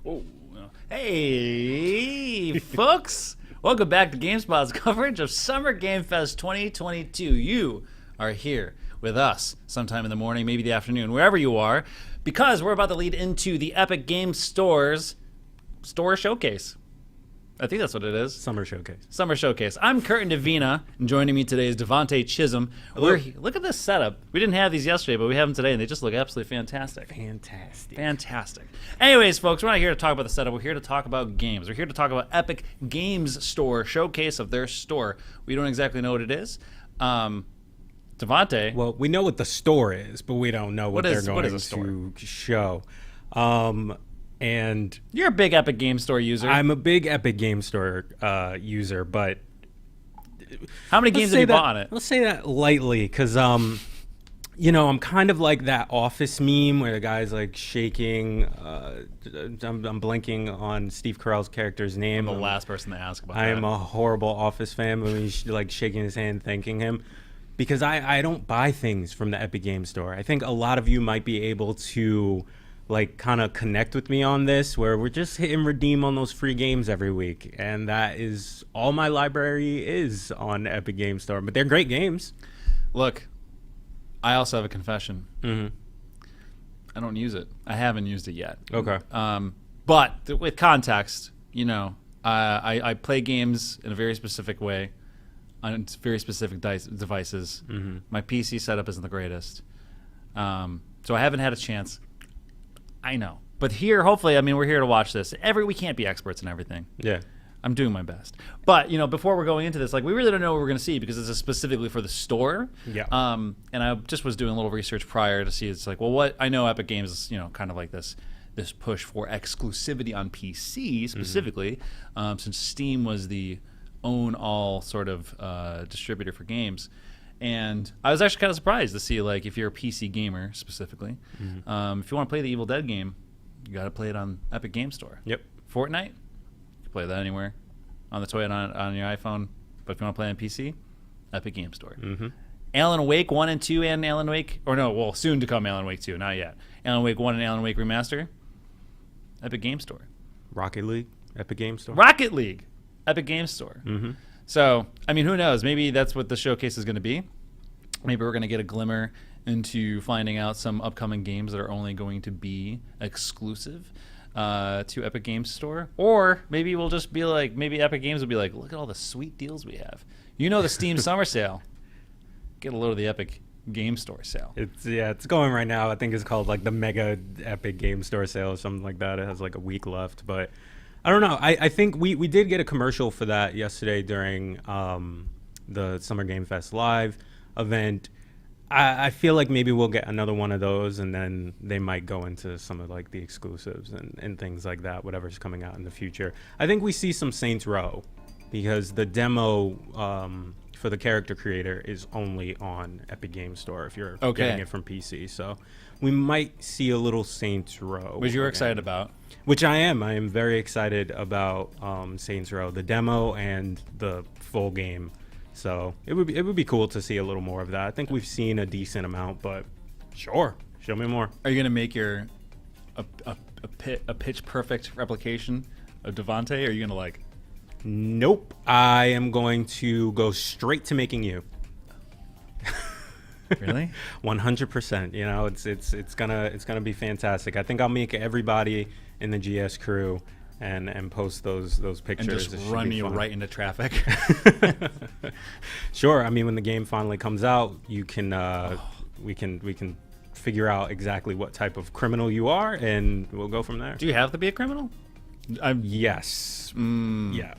Whoa. Hey, folks. Welcome back to GameSpot's coverage of Summer Game Fest 2022. You are here with us sometime in the morning, maybe the afternoon, wherever you are, because we're about to lead into the Epic Games Store's store showcase. I think that's what it is. Summer Showcase. Summer Showcase. I'm Kurt and Davina, and joining me today is Devontae Chisholm. Look at this setup. We didn't have these yesterday, but we have them today, and they just look absolutely fantastic. Fantastic. Anyways, folks, we're not here to talk about the setup. We're here to talk about games. We're here to talk about Epic Games Store showcase of their store. We don't exactly know what it is. Devontae. Well, we know what the store is, but we don't know what they're going to show. And you're a big Epic Games Store user. I'm a big Epic Games Store user, but how many games have you bought on it? Let's say that lightly, because you know, I'm kind of like that Office meme where the guy's like shaking. I'm blanking on Steve Carell's character's name. I'm the last person to ask about I that. am a horrible Office fan when he's like shaking his hand, thanking him, because I don't buy things from the Epic Games Store. I think a lot of you might be able to like kind of connect with me on this, where we're just hit and redeem on those free games every week, and that is all my library is on Epic Games Store. But they're great games. Look, I also have a confession. Mm-hmm. I don't use it. I haven't used it yet. Okay. But with context, you know, I play games in a very specific way on very specific devices. Mm-hmm. My PC setup isn't the greatest, so I haven't had a chance. I know. But here, hopefully, I mean, we're here to watch this. We can't be experts in everything. Yeah. I'm doing my best. But, you know, before we're going into this, like, we really don't know what we're going to see because this is specifically for the store. Yeah. And I just was doing a little research prior to see, it's like, well, what I know Epic Games is, you know, kind of like this push for exclusivity on PC specifically, since Steam was the own-all sort of distributor for games. And I was actually kind of surprised to see, like, if you're a PC gamer specifically, if you want to play the Evil Dead game, you got to play it on Epic Games Store. Yep. Fortnite, you can play that anywhere on the toy on your iPhone. But if you want to play on PC, Epic Games Store. Mm-hmm. Alan Wake 1 and 2 and Alan Wake, or no, well, soon to come Alan Wake 2, not yet. Alan Wake 1 and Alan Wake Remaster, Epic Games Store. Rocket League, Epic Games Store. Rocket League, Epic Games Store. Mm-hmm. So, I mean, who knows? Maybe that's what the showcase is going to be. Maybe we're going to get a glimmer into finding out some upcoming games that are only going to be exclusive to Epic Games Store. Or maybe we'll just be like, maybe Epic Games will be like, look at all the sweet deals we have. You know the Steam Summer Sale. Get a load of the Epic Games Store sale. It's going right now. I think it's called like the Mega Epic Games Store sale or something like that. It has like a week left, but I don't know. I think we did get a commercial for that yesterday during the Summer Game Fest Live event. I feel like maybe we'll get another one of those, and then they might go into some of like the exclusives and things like that, whatever's coming out in the future. I think we see some Saints Row, because the demo for the character creator is only on Epic Games Store if you're getting it from PC. So we might see a little Saints Row. Which you're excited about. Which I am. I am very excited about Saints Row, the demo and the full game. So it would be cool to see a little more of that. I think we've seen a decent amount, but sure, show me more. Are you gonna make a pitch perfect replication of Devontae? Or are you gonna like? Nope. I am going to go straight to making you. Really? 100%. You know, it's gonna be fantastic. I think I'll make everybody in the GS crew and post those pictures. And just run you right into traffic. Sure. I mean, when the game finally comes out, you can we can figure out exactly what type of criminal you are, and we'll go from there. Do you have to be a criminal? Yes. Yeah.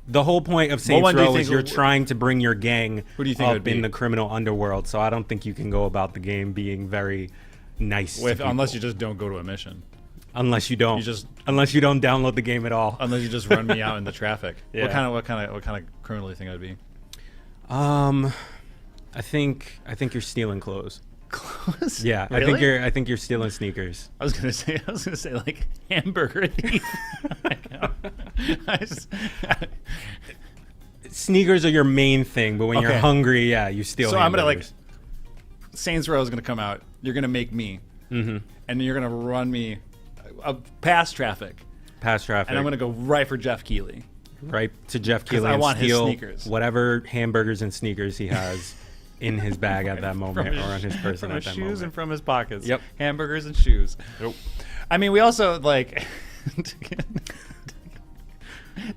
The whole point of Saints Row is you're trying to bring your gang up in the criminal underworld, so I don't think you can go about the game being very nice to people. Unless you just don't go to a mission. Unless you don't download the game at all. Unless you just run me out in the traffic. Yeah. What kind of criminal do you think I'd be? I think you're stealing clothes. Clothes? Yeah, Really? I think you're stealing sneakers. I was gonna say like hamburger thief. Sneakers are your main thing, but when you're hungry, yeah, you steal. So hamburgers. I'm gonna Saints Row is gonna come out. You're gonna make me, and you're gonna run me. past traffic. Past traffic. And I'm going to go right for Jeff Keighley. Right to Jeff Keighley I and want his steal sneakers. whatever hamburgers and sneakers he has in his bag at that moment, or on his person from at his that shoes moment. and from his pockets. Yep. Hamburgers and shoes. Nope. I mean, we also like to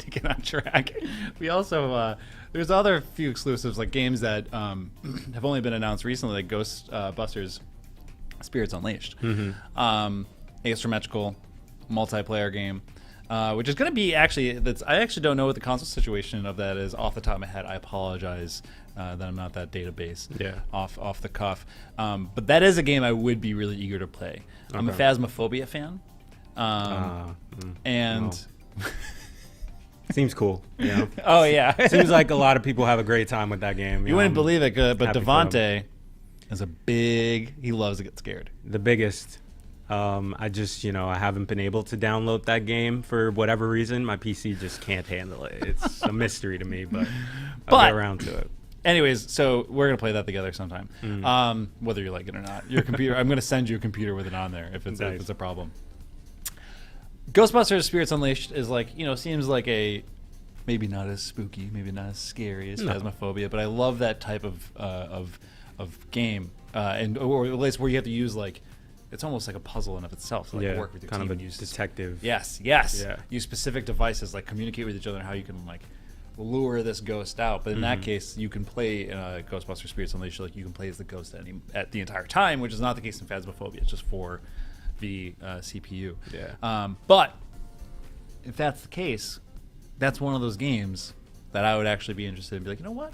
get on track. We also there's other few exclusives, like games that have only been announced recently, like Ghostbusters Spirits Unleashed, asymmetrical multiplayer game. Which is going to be actually, I actually don't know what the console situation of that is off the top of my head. I apologize that I'm not that database off the cuff. But that is a game I would be really eager to play. Okay. I'm a Phasmophobia fan. Seems cool. You know? Oh, yeah. Seems like a lot of people have a great time with that game. You wouldn't believe it, but Devontae is he loves to get scared. The biggest. I haven't been able to download that game for whatever reason. My PC just can't handle it. It's a mystery to me, but I'll get around to it. Anyways, so we're gonna play that together sometime, whether you like it or not. Your computer, I'm gonna send you a computer with it on there if it's a problem. Ghostbusters Spirits Unleashed is seems like a maybe not as spooky, maybe not as scary as Phasmophobia, but I love that type of game, or at least where you have to use it's almost like a puzzle in of itself. So work with your kind team. Of a detective. Yes. Yeah. Use specific devices, communicate with each other and how you can lure this ghost out. But in that case, you can play Ghostbusters Spirits Unleashed. You can play as the ghost at the entire time, which is not the case in Phasmophobia. It's just for the CPU. Yeah. But if that's the case, that's one of those games that I would actually be interested in. Be like, you know what?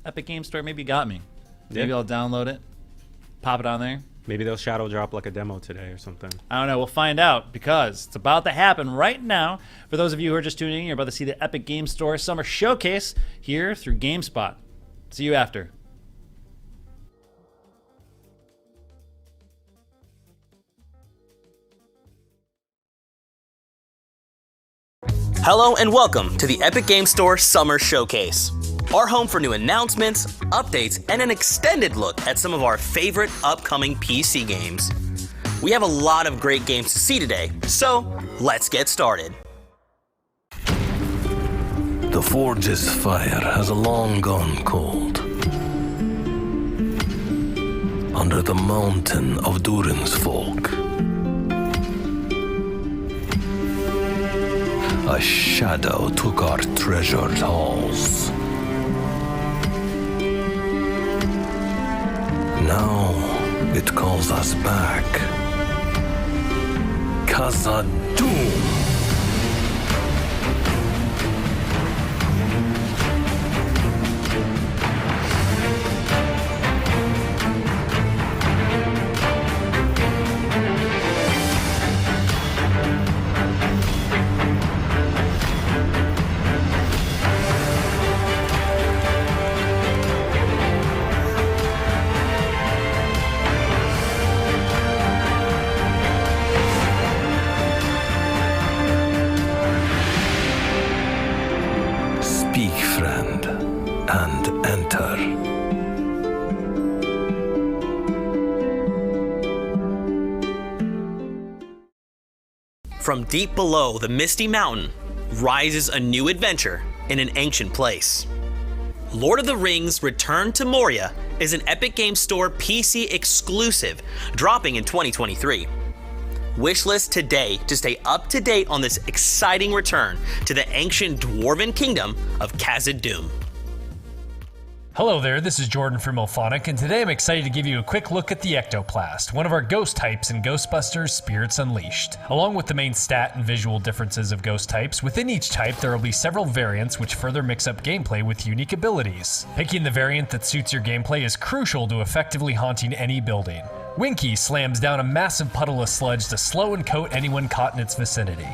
Epic Game Store maybe got me. Maybe I'll download it, pop it on there. Maybe they'll shadow drop a demo today or something. I don't know. We'll find out because it's about to happen right now. For those of you who are just tuning in, you're about to see the Epic Game Store Summer Showcase here through GameSpot. See you after. Hello and welcome to the Epic Game Store Summer Showcase, our home for new announcements, updates, and an extended look at some of our favorite upcoming PC games. We have a lot of great games to see today, so let's get started. The Forge's fire has long gone cold. Under the mountain of Durin's folk, a shadow took our treasured halls. Now it calls us back. Khazad-dûm. From deep below the misty mountain rises a new adventure in an ancient place. Lord of the Rings Return to Moria is an Epic Games Store PC exclusive dropping in 2023. Wishlist today to stay up to date on this exciting return to the ancient dwarven kingdom of Khazad-dûm. Hello there, this is Jordan from Ilphonic, and today I'm excited to give you a quick look at the Ectoplast, one of our ghost types in Ghostbusters Spirits Unleashed. Along with the main stat and visual differences of ghost types, within each type there will be several variants which further mix up gameplay with unique abilities. Picking the variant that suits your gameplay is crucial to effectively haunting any building. Winky slams down a massive puddle of sludge to slow and coat anyone caught in its vicinity.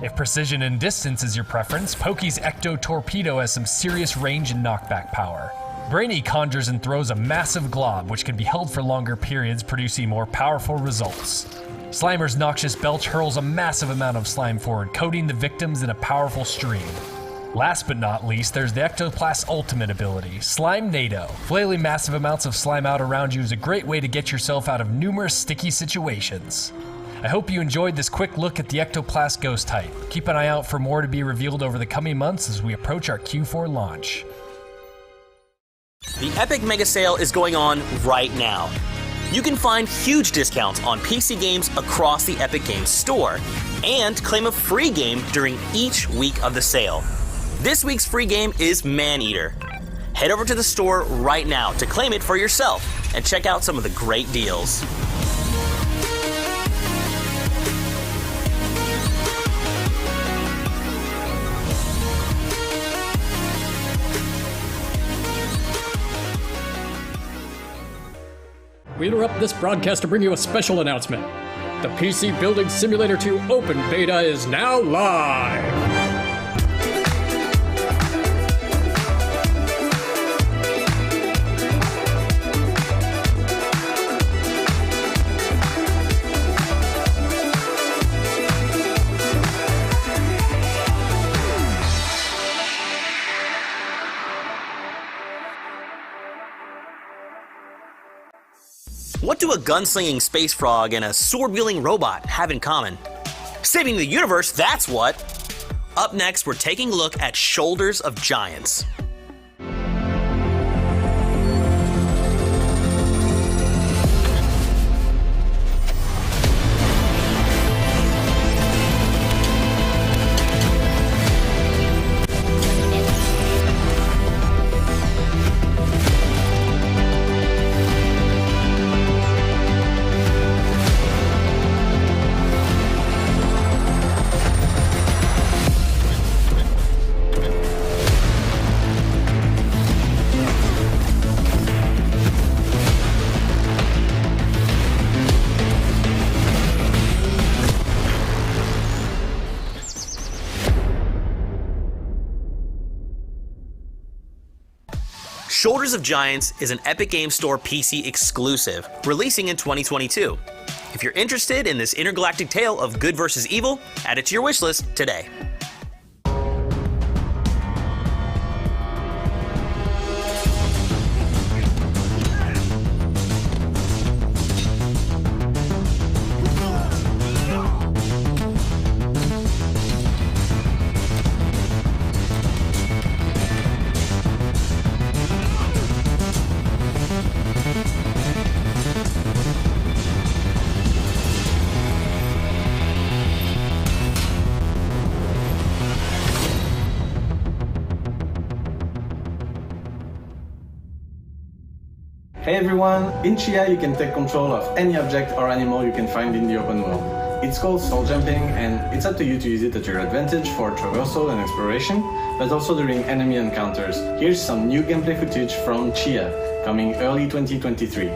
If precision and distance is your preference, Pokey's Ecto Torpedo has some serious range and knockback power. Brainy conjures and throws a massive glob, which can be held for longer periods, producing more powerful results. Slimer's Noxious Belch hurls a massive amount of slime forward, coating the victims in a powerful stream. Last but not least, there's the Ectoplast's ultimate ability, Slime Nado. Flailing massive amounts of slime out around you is a great way to get yourself out of numerous sticky situations. I hope you enjoyed this quick look at the Ectoplast ghost type. Keep an eye out for more to be revealed over the coming months as we approach our Q4 launch. The Epic Mega Sale is going on right now. You can find huge discounts on PC games across the Epic Games Store and claim a free game during each week of the sale. This week's free game is Maneater. Head over to the store right now to claim it for yourself and check out some of the great deals. We interrupt this broadcast to bring you a special announcement. The PC Building Simulator 2 Open Beta is now live! What do a gunslinging space frog and a sword-wielding robot have in common? Saving the universe, that's what! Up next, we're taking a look at Shoulders of Giants. Shoulders of Giants is an Epic Games Store PC exclusive, releasing in 2022. If you're interested in this intergalactic tale of good versus evil, add it to your wishlist today. Hey everyone, in Chia you can take control of any object or animal you can find in the open world. It's called soul jumping and it's up to you to use it at your advantage for traversal and exploration, but also during enemy encounters. Here's some new gameplay footage from Chia, coming early 2023.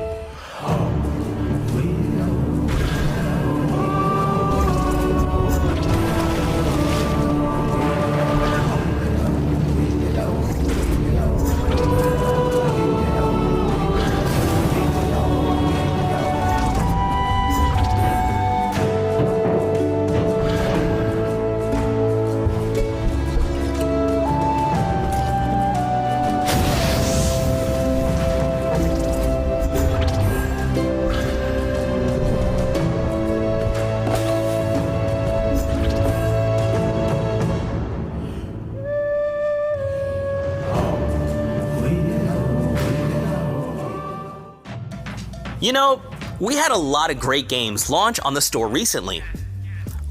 You know, we had a lot of great games launch on the store recently.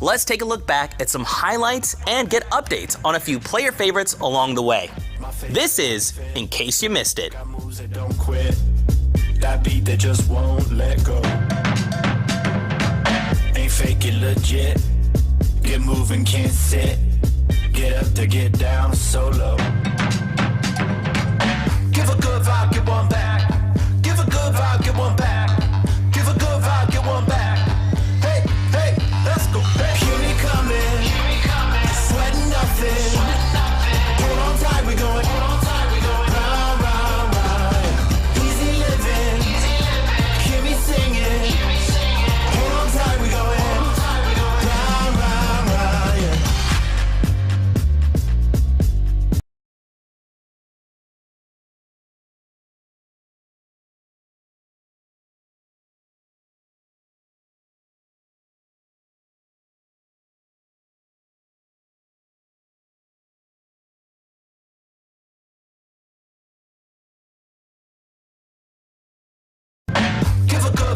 Let's take a look back at some highlights and get updates on a few player favorites along the way. This is In Case You Missed It. That beat that just won't let go. Ain't fake it legit. Get moving, can't sit. Get up to get down solo. Give a good vibe, get one back. Give a good vibe, get one back.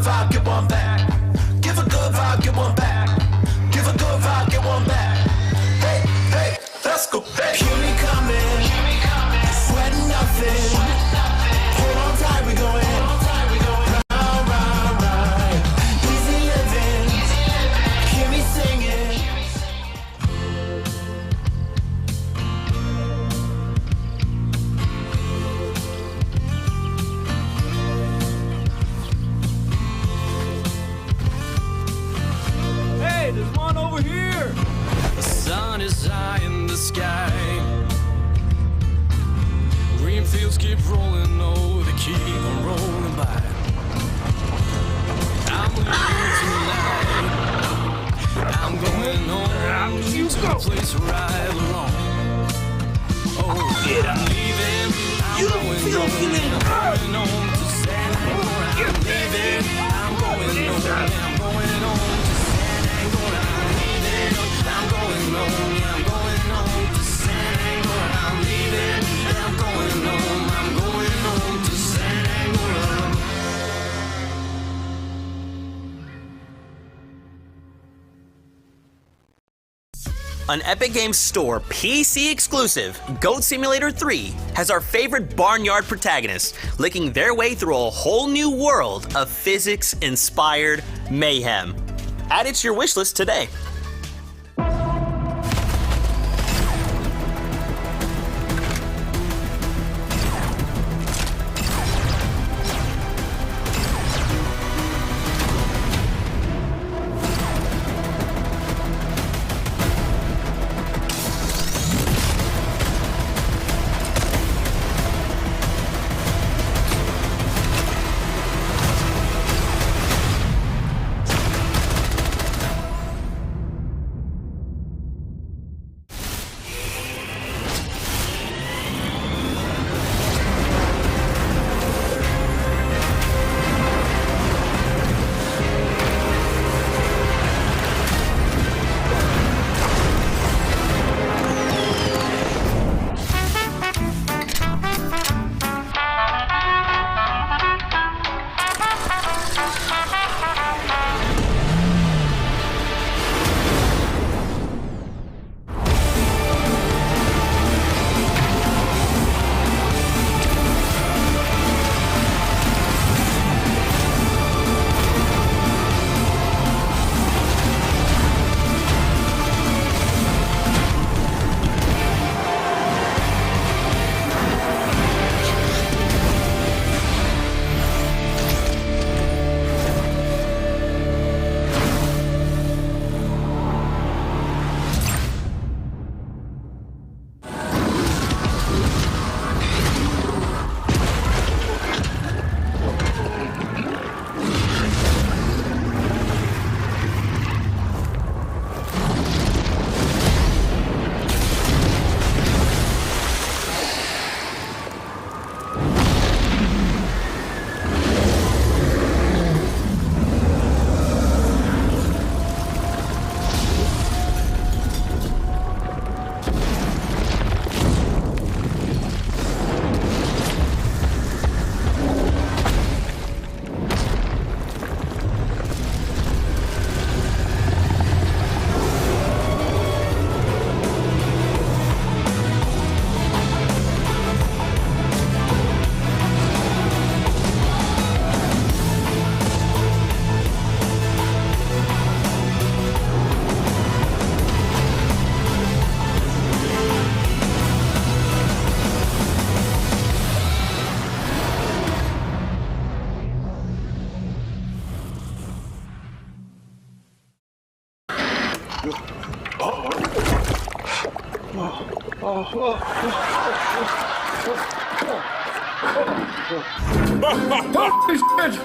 good vibe, get one back. Give a good vibe, get one back. Give a good vibe, get one back. Hey, hey, let's go. Hey. Hear me coming, sweating nothing. Hold on tight, we going. Right. Easy living, hear me singing. Hey, there's one over here. The sun is high in the sky. Green fields keep rolling, oh, they keep on rolling by. I'm leaving tonight. I'm going home to a place where I belong. Oh, I'm leaving. I'm going home. I'm going home to San Angora. I'm leaving. I'm going home. I'm going home to San Angora. I'm leaving. I'm going home. I'm going home to San Angora. I'm leaving. I'm going home. I'm going home to San Angora. An Epic Games Store PC exclusive, Goat Simulator 3 has our favorite barnyard protagonists licking their way through a whole new world of physics-inspired mayhem. Add it to your wishlist today.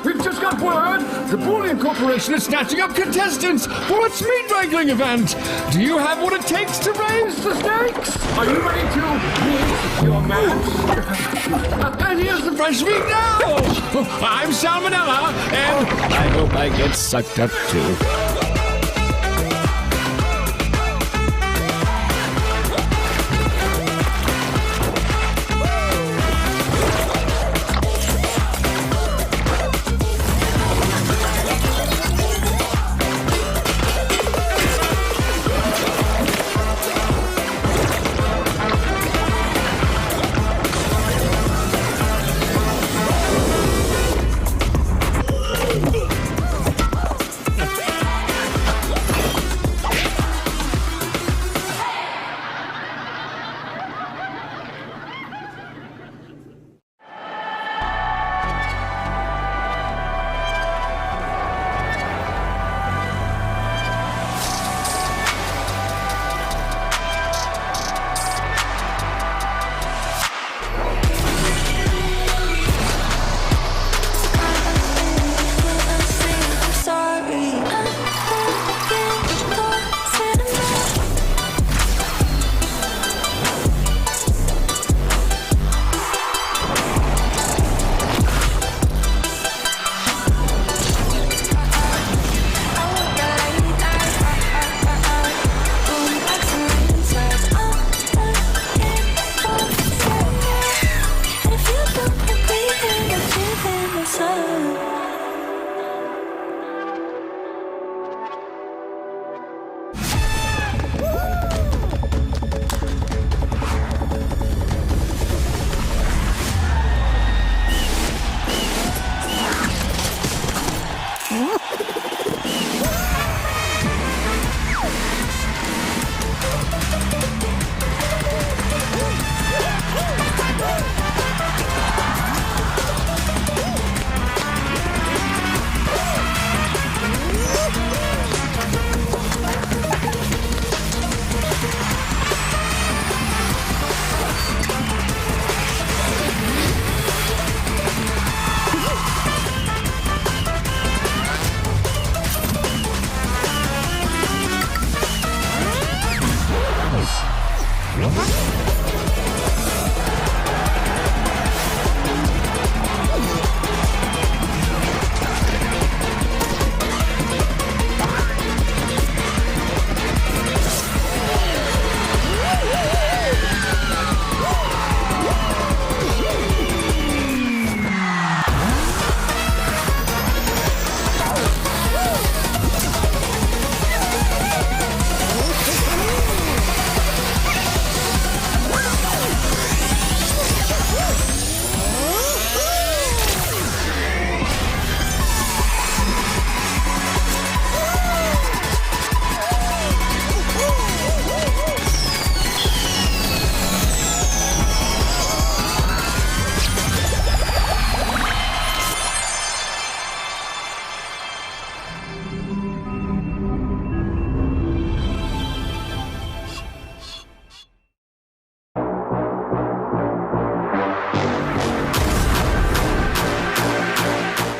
We've just got word! The Boolean Corporation is snatching up contestants for its meat wrangling event! Do you have what it takes to raise the stakes? Are you ready to meet your match? And here's the fresh meat now! I'm Salmonella, and I hope I get sucked up too.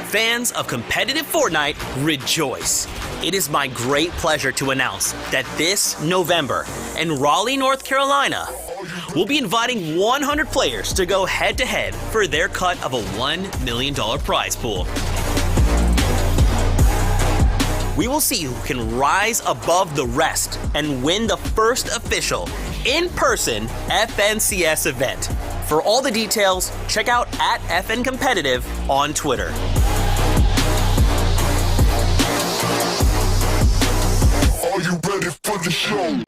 Fans of competitive Fortnite, rejoice. It is my great pleasure to announce that this November in Raleigh, North Carolina, we'll be inviting 100 players to go head-to-head for their cut of a $1 million prize pool. We will see who can rise above the rest and win the first official in-person FNCS event. For all the details, check out @FNCompetitive on Twitter. Are you ready for the show?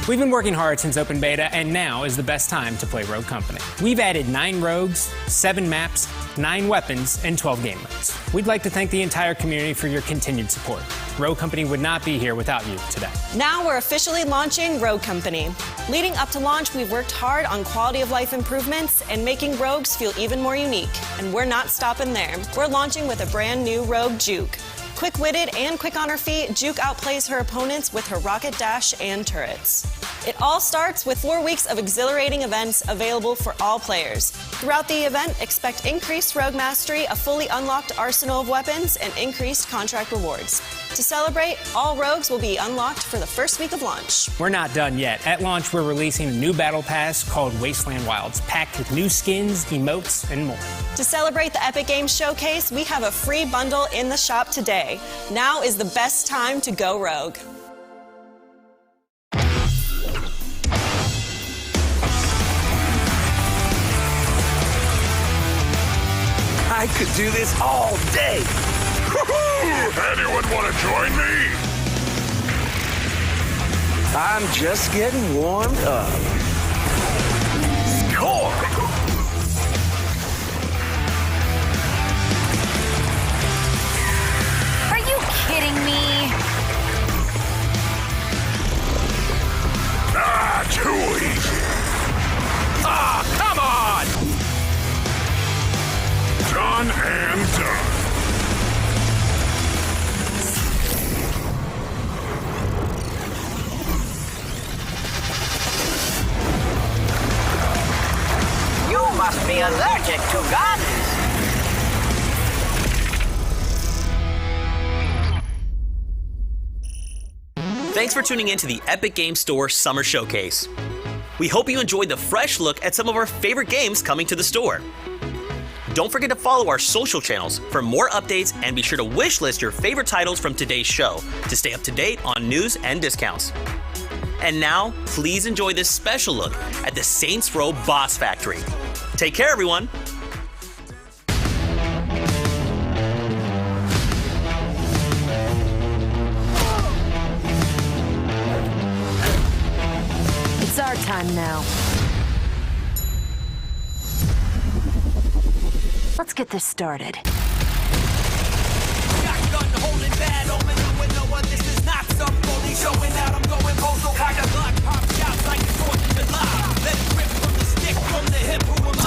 We've been working hard since open beta, and now is the best time to play Rogue Company. We've added 9 rogues, 7 maps, 9 weapons, and 12 game modes. We'd like to thank the entire community for your continued support. Rogue Company would not be here without you today. Now we're officially launching Rogue Company. Leading up to launch, we've worked hard on quality of life improvements and making rogues feel even more unique. And we're not stopping there. We're launching with a brand new rogue, Juke. Quick-witted and quick on her feet, Juke outplays her opponents with her rocket dash and turrets. It all starts with 4 weeks of exhilarating events available for all players. Throughout the event, expect increased rogue mastery, a fully unlocked arsenal of weapons, and increased contract rewards. To celebrate, all rogues will be unlocked for the first week of launch. We're not done yet. At launch, we're releasing a new battle pass called Wasteland Wilds, packed with new skins, emotes, and more. To celebrate the Epic Games Showcase, we have a free bundle in the shop today. Now is the best time to go rogue. I could do this all day. Anyone want to join me? I'm just getting warmed up. Score! Are you kidding me? Ah, too easy. Ah, come on! Done and done. Thanks for tuning in to the Epic Games Store Summer Showcase. We hope you enjoyed the fresh look at some of our favorite games coming to the store. Don't forget to follow our social channels for more updates, and be sure to wishlist your favorite titles from today's show to stay up to date on news and discounts. And now, please enjoy this special look at the Saints Row Boss Factory. Take care, everyone. It's our time now. Let's get this started. Shotgun holding bad, open up with no one. This is not some bully showing out. I'm going postal. Cock a block, pop shots like it's 4th of July. Let it rip from the stick, from the hip. Who am I?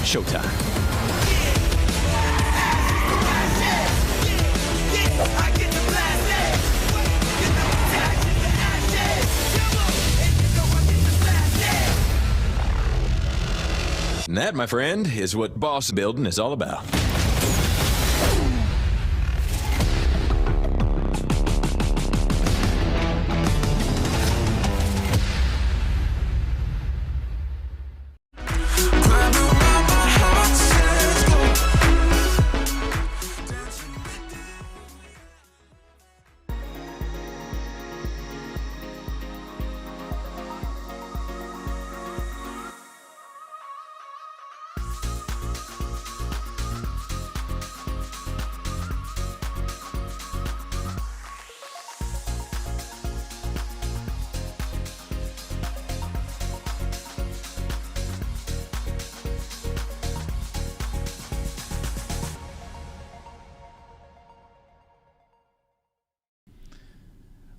Showtime. And that, my friend, is what boss building is all about.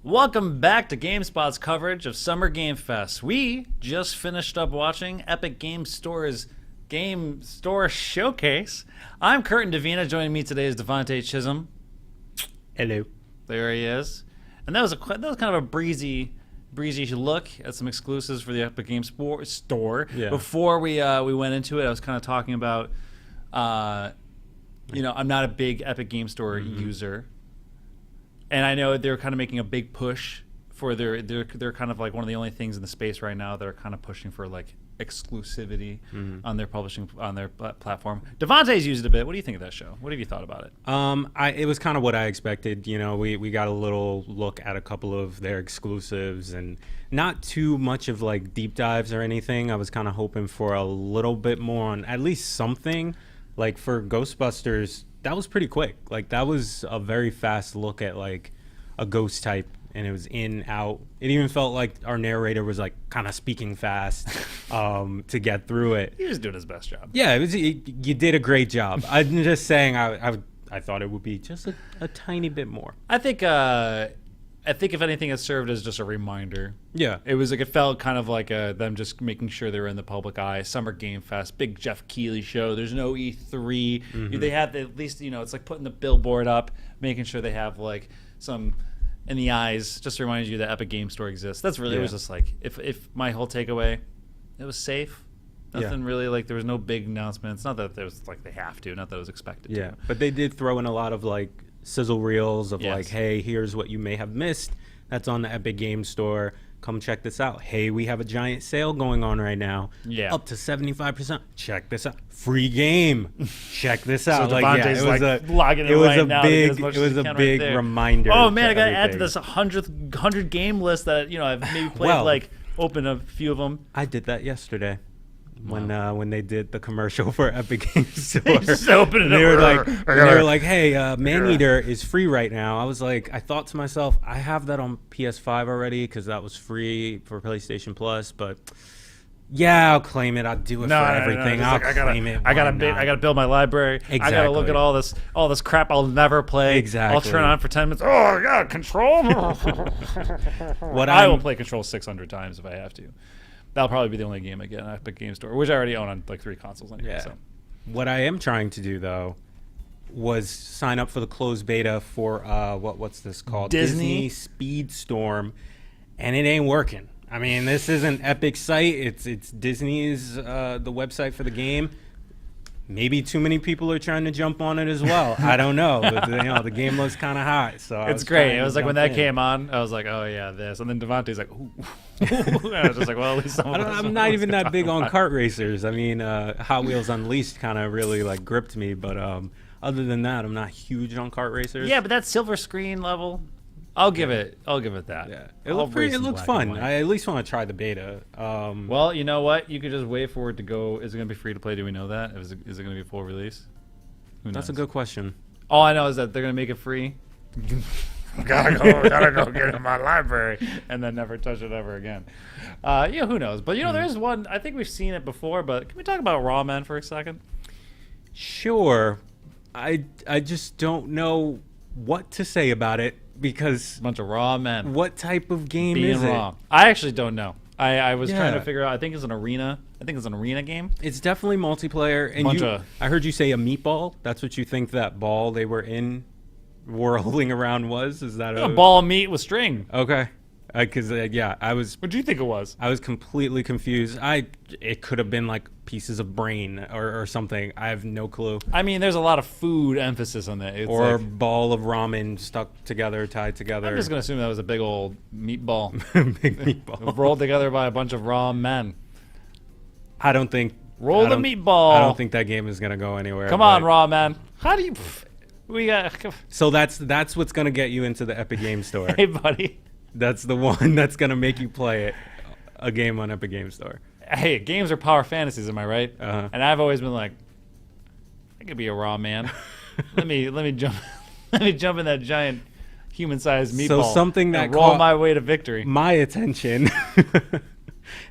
Welcome back to GameSpot's coverage of Summer Game Fest. We just finished up watching Epic Games Store's Game Store Showcase. I'm Curtin Davina. Joining me today is Devontae Chisholm. Hello. There he is. And that was kind of a breezy look at some exclusives for the Epic Games Store. Yeah. Before we went into it, I was kind of talking about, I'm not a big Epic Games Store user. And I know they're kind of making a big push for they're kind of like one of the only things in the space right now that are kind of pushing for like exclusivity on their publishing on their platform. Devontae's used it a bit. What do you think of that show? What have you thought about it? It was kind of what I expected. You know, we got a little look at a couple of their exclusives and not too much of like deep dives or anything. I was kind of hoping for a little bit more on at least something. Like for Ghostbusters, that was pretty quick. Like that was a very fast look at like a ghost type, and it was in, out. It even felt like our narrator was like kind of speaking fast to get through it. He was doing his best job. Yeah, you did a great job. I'm just saying I thought it would be just a tiny bit more. I think if anything, it served as just a reminder. Yeah. It was like, it felt kind of like them just making sure they were in the public eye. Summer Game Fest, big Jeff Keighley show. There's no E3. They have at least, it's like putting the billboard up, making sure they have like some in the eyes, just reminds you that Epic Game Store exists. That's really, it was just like, if my whole takeaway, it was safe. Nothing really, like there was no big announcements. Not that there was like they have to, not that it was expected to. But they did throw in a lot of like sizzle reels of like, hey, here's what you may have missed that's on the Epic Games Store. Come check this out. Hey, we have a giant sale going on right now. Yeah. Up to 75%. Check this out. Free game. Check this out. So Devontae's logging in right now. It was a big reminder. Oh man, I got to add to this 100 game list that I've maybe played open a few of them. I did that yesterday. When they did the commercial for Epic Games Store, just open it they were like, "Hey, Maneater is free right now." I was like, I thought to myself, I have that on PS5 already because that was free for PlayStation Plus. But yeah, I'll claim it. I'll do it for everything. I'll claim it. I gotta build my library. Exactly. I gotta look at all this crap I'll never play. Exactly. I'll turn on for 10 minutes. Oh yeah, Control. I will play Control 600 times if I have to. That'll probably be the only game I get on Epic Games Store, which I already own on like 3 consoles anyway. Yeah. So. What I am trying to do though was sign up for the closed beta for what's this called? Disney Speedstorm, and it ain't working. I mean, this is an Epic site. It's Disney's the website for the game. Maybe too many people are trying to jump on it as well. I don't know. But, the game looks kind of hot. So it's great. It was like when that came on, I was like, oh yeah, this. And then Devontae's like, ooh. I was just like, well, at least I'm not even that big on kart racers. I mean, Hot Wheels Unleashed kind of really like gripped me. But other than that, I'm not huge on kart racers. Yeah, but that silver screen level, I'll give it that. Yeah, it looks fun. I at least want to try the beta. Well, you know what? You could just wait for it to go. Is it going to be free to play? Do we know that? Is it going to be a full release? That's a good question. All I know is that they're going to make it free. gotta go get it in my library and then never touch it ever again. Who knows? But there's one. I think we've seen it before. But can we talk about Raw Men for a second? Sure. I just don't know what to say about it. Because a bunch of raw men. What type of game is raw? It? I actually don't know. I was trying to figure out. I think it's an arena. I think it's an arena game. It's definitely multiplayer. And I heard you say a meatball. That's what you think that ball they were whirling around was? Is that a ball of meat with string? Okay. Because I was. What do you think it was? I was completely confused. It could have been like pieces of brain or something. I have no clue. I mean, there's a lot of food emphasis on that. It's or like, a ball of ramen stuck together, tied together. I'm just gonna assume that was a big old meatball, big meatball rolled together by a bunch of raw men. I don't think the meatball. I don't think that game is gonna go anywhere. Come on, raw man. How do you? We got. So that's what's gonna get you into the Epic Game Store. Hey, buddy. That's the one that's going to make you play it, a game on Epic Game Store. Hey, games are power fantasies, am I right? Uh-huh. And I've always been like, I could be a raw man. let me jump in that giant human-sized meatball. So something that roll my way to victory. My attention,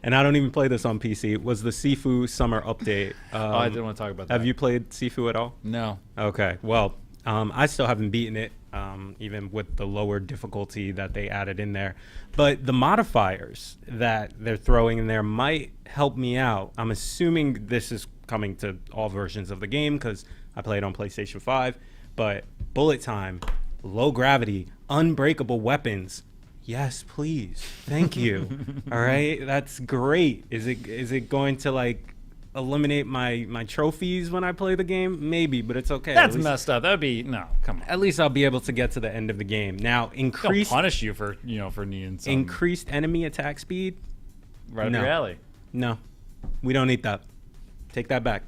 and I don't even play this on PC, was the Sifu Summer Update. I didn't want to talk about that. Have you played Sifu at all? No. Okay, well, I still haven't beaten it. Even with the lower difficulty that they added in there. But the modifiers that they're throwing in there might help me out. I'm assuming this is coming to all versions of the game because I played on PlayStation 5. But bullet time, low gravity, unbreakable weapons. Yes, please. Thank you. All right, that's great. Is it going to like eliminate my trophies when I play the game? Maybe, but it's okay. That's messed up. That would be no. Come on. At least I'll be able to get to the end of the game. Now, They'll punish you for needing some increased enemy attack speed. Right up your alley. No, we don't need that. Take that back.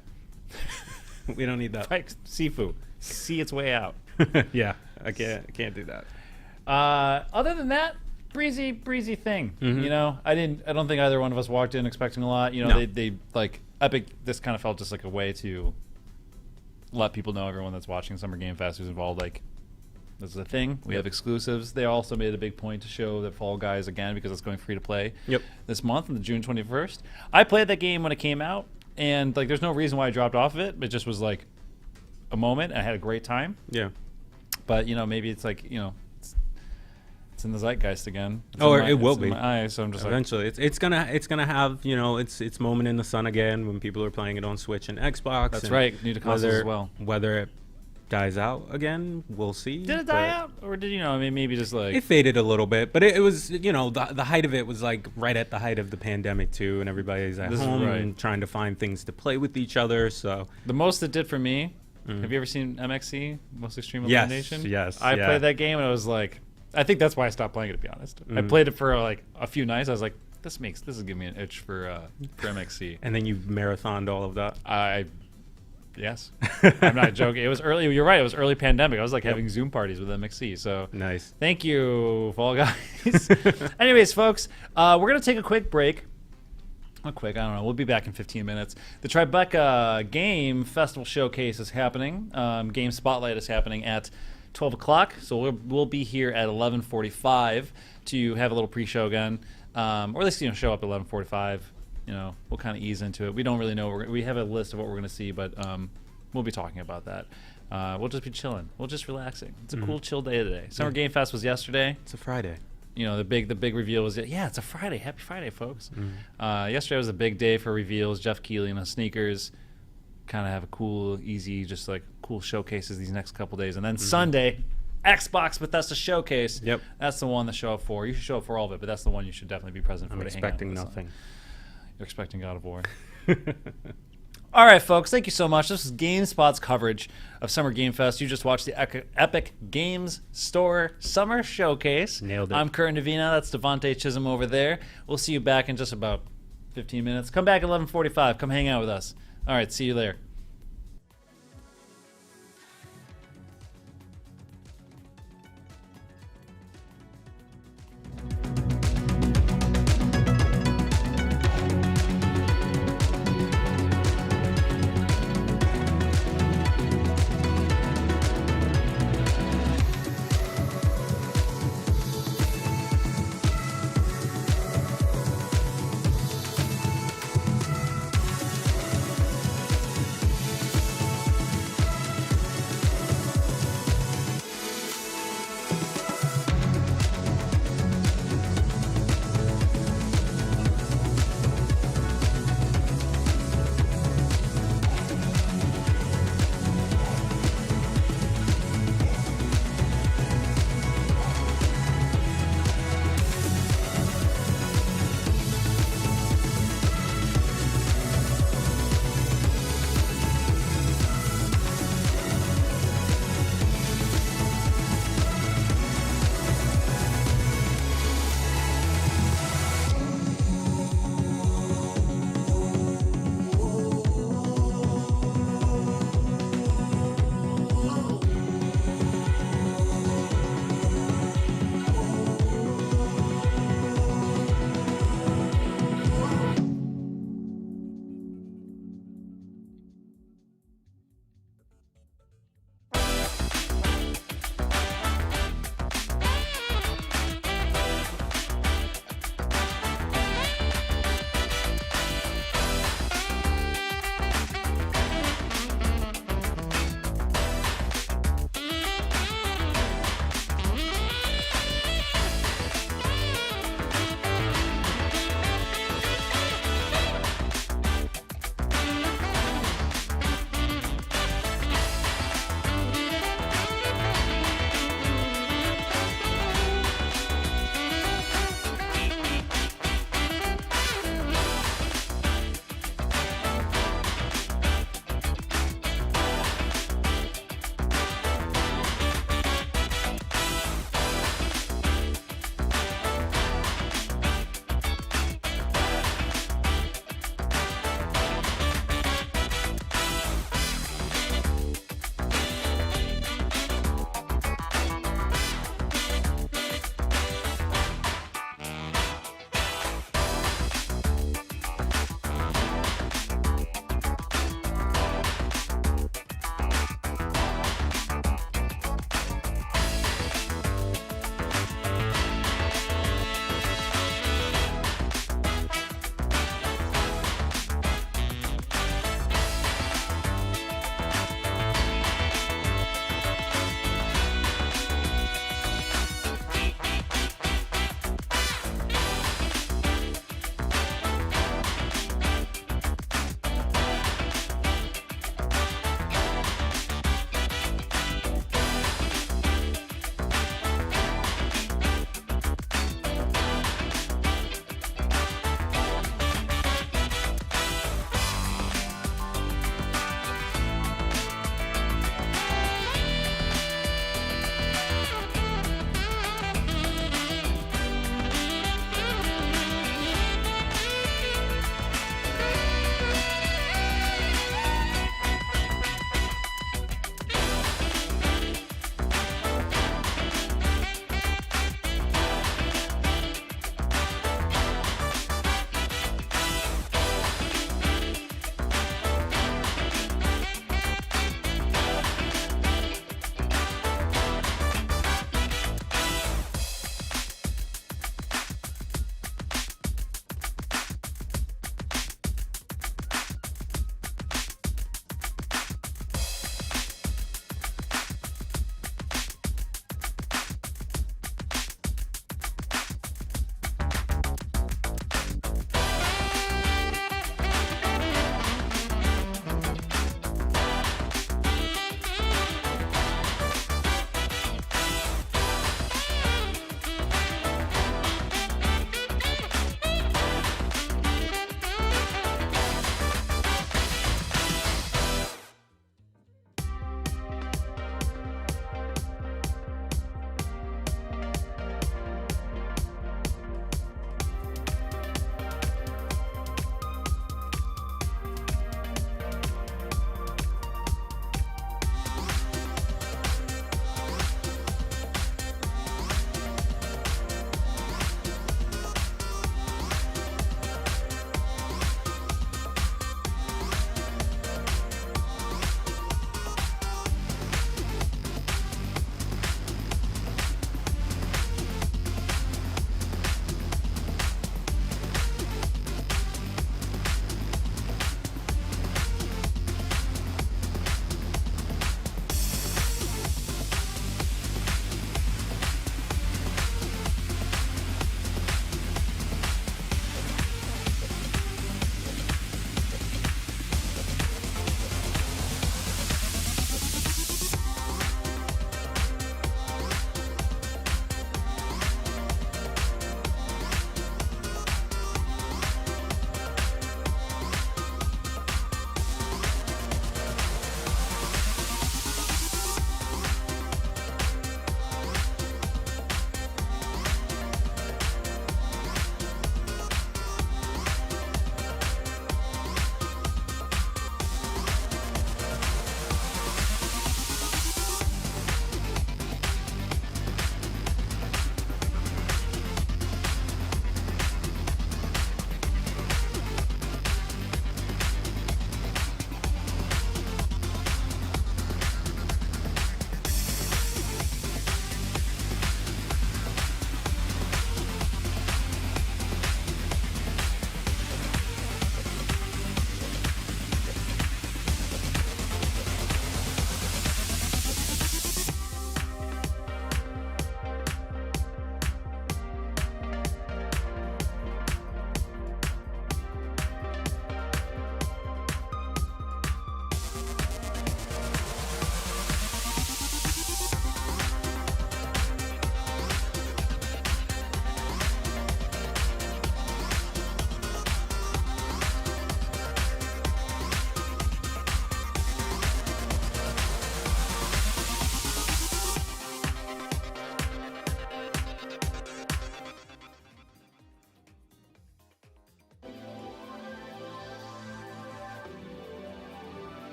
We don't need that. Sifu, see its way out. Yeah, I can't do that. Other than that, breezy thing. Mm-hmm. I don't think either one of us walked in expecting a lot. No. They like Epic. This kind of felt just like a way to let people know, everyone that's watching Summer Game Fest who's involved, like, this is a thing. We have exclusives. They also made a big point to show that Fall Guys again, because it's going free to play this month on the June 21st. I played that game when it came out, and like, there's no reason why I dropped off of it. It just was like a moment, and I had a great time. Yeah. But maybe it's like it's in the zeitgeist again. It will be. My eyes, so I'm just eventually it's gonna have its moment in the sun again when people are playing it on Switch and Xbox. That's right. New to consoles as well. Whether it dies out again, we'll see. Did it die out, or did maybe just like it faded a little bit? But it was the height of it was like right at the height of the pandemic too, and everybody's at home and trying to find things to play with each other. So the most it did for me. Have you ever seen MXC, Most Extreme Elimination? Yes. I played that game and I was like, I think that's why I stopped playing it, to be honest. I played it for like a few nights. I was like, this is giving me an itch for MXC. And then you marathoned all of that. Yes. I'm not joking. It was early. You're right. It was early pandemic. I was like having Zoom parties with MXC. So nice. Thank you, Fall Guys. Anyways, folks, we're gonna take a quick break. Not quick. I don't know. We'll be back in 15 minutes. The Tribeca Game Festival Showcase is happening. Game Spotlight is happening at 12 o'clock. So we'll be here at 11:45 to have a little pre-show again, or at least show up at 11:45. We'll kind of ease into it. We don't really know. We have a list of what we're going to see, but we'll be talking about that. We'll just be chilling. We'll just relaxing. It's a cool, chill day today. Summer Game Fest was yesterday. It's a Friday. The big reveal was it's a Friday. Happy Friday, folks. Yesterday was a big day for reveals. Jeff Keighley and the sneakers. kind of have a cool, easy, just like cool showcases these next couple days. And then Sunday, Xbox Bethesda Showcase. Yep. That's the one to show up for. You should show up for all of it, but that's the one you should definitely be present for. I'm expecting nothing. You're expecting God of War. All right, folks, thank you so much. This is GameSpot's coverage of Summer Game Fest. You just watched the Epic Games Store Summer Showcase. Nailed it. I'm Kurt Navina. That's Devontae Chisholm over there. We'll see you back in just about 15 minutes. Come back at 11:45. Come hang out with us. All right, see you there.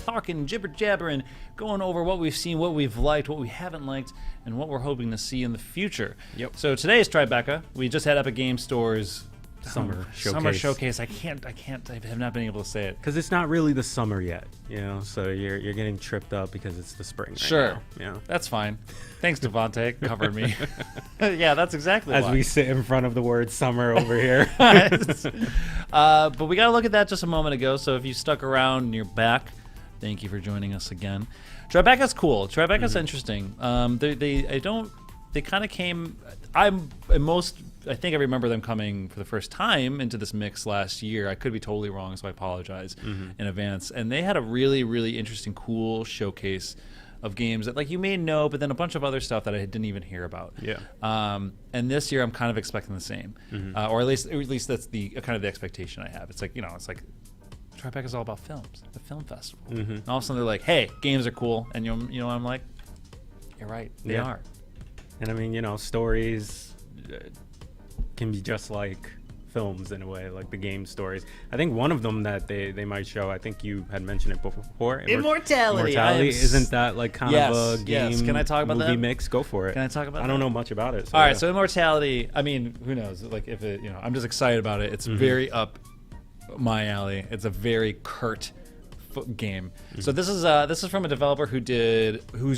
talking, jibber-jabbering, going over what we've seen, what we've liked, what we haven't liked, and what we're hoping to see in the future. Yep. So today is Tribeca. We just had Epic Game Store's Summer showcase. I have not been able to say it because it's not really the summer yet, so you're getting tripped up because it's the spring right sure now. That's fine. Thanks, Devontae. Covered me. Yeah, that's exactly as why. We sit in front of the word summer over here. But we got to look at that just a moment ago, so if you stuck around and you're back, thank you for joining us again. Tribeca's cool. Tribeca's interesting. They kind of came. I think I remember them coming for the first time into this mix last year. I could be totally wrong, so I apologize in advance. And they had a really, really interesting, cool showcase of games that, like, you may know, but then a bunch of other stuff that I didn't even hear about. Yeah. And this year, I'm kind of expecting the same, or at least that's the kind of the expectation I have. It's like Tribeca is all about films, the film festival. And all of a sudden, they're like, "Hey, games are cool," and I'm like, "You're right, they are." And I mean, stories can be just like films in a way, like the game stories. I think one of them that they might show, I think you had mentioned it before. Immortality. Isn't that like kind of a game? Yes. Can I talk about movie that? mix? Go for it. Can I talk about that? I don't know much about it. So all right, so Immortality, I mean, who knows? Like, if it, I'm just excited about it. It's very up my alley. It's a very curt game. So this is from a developer who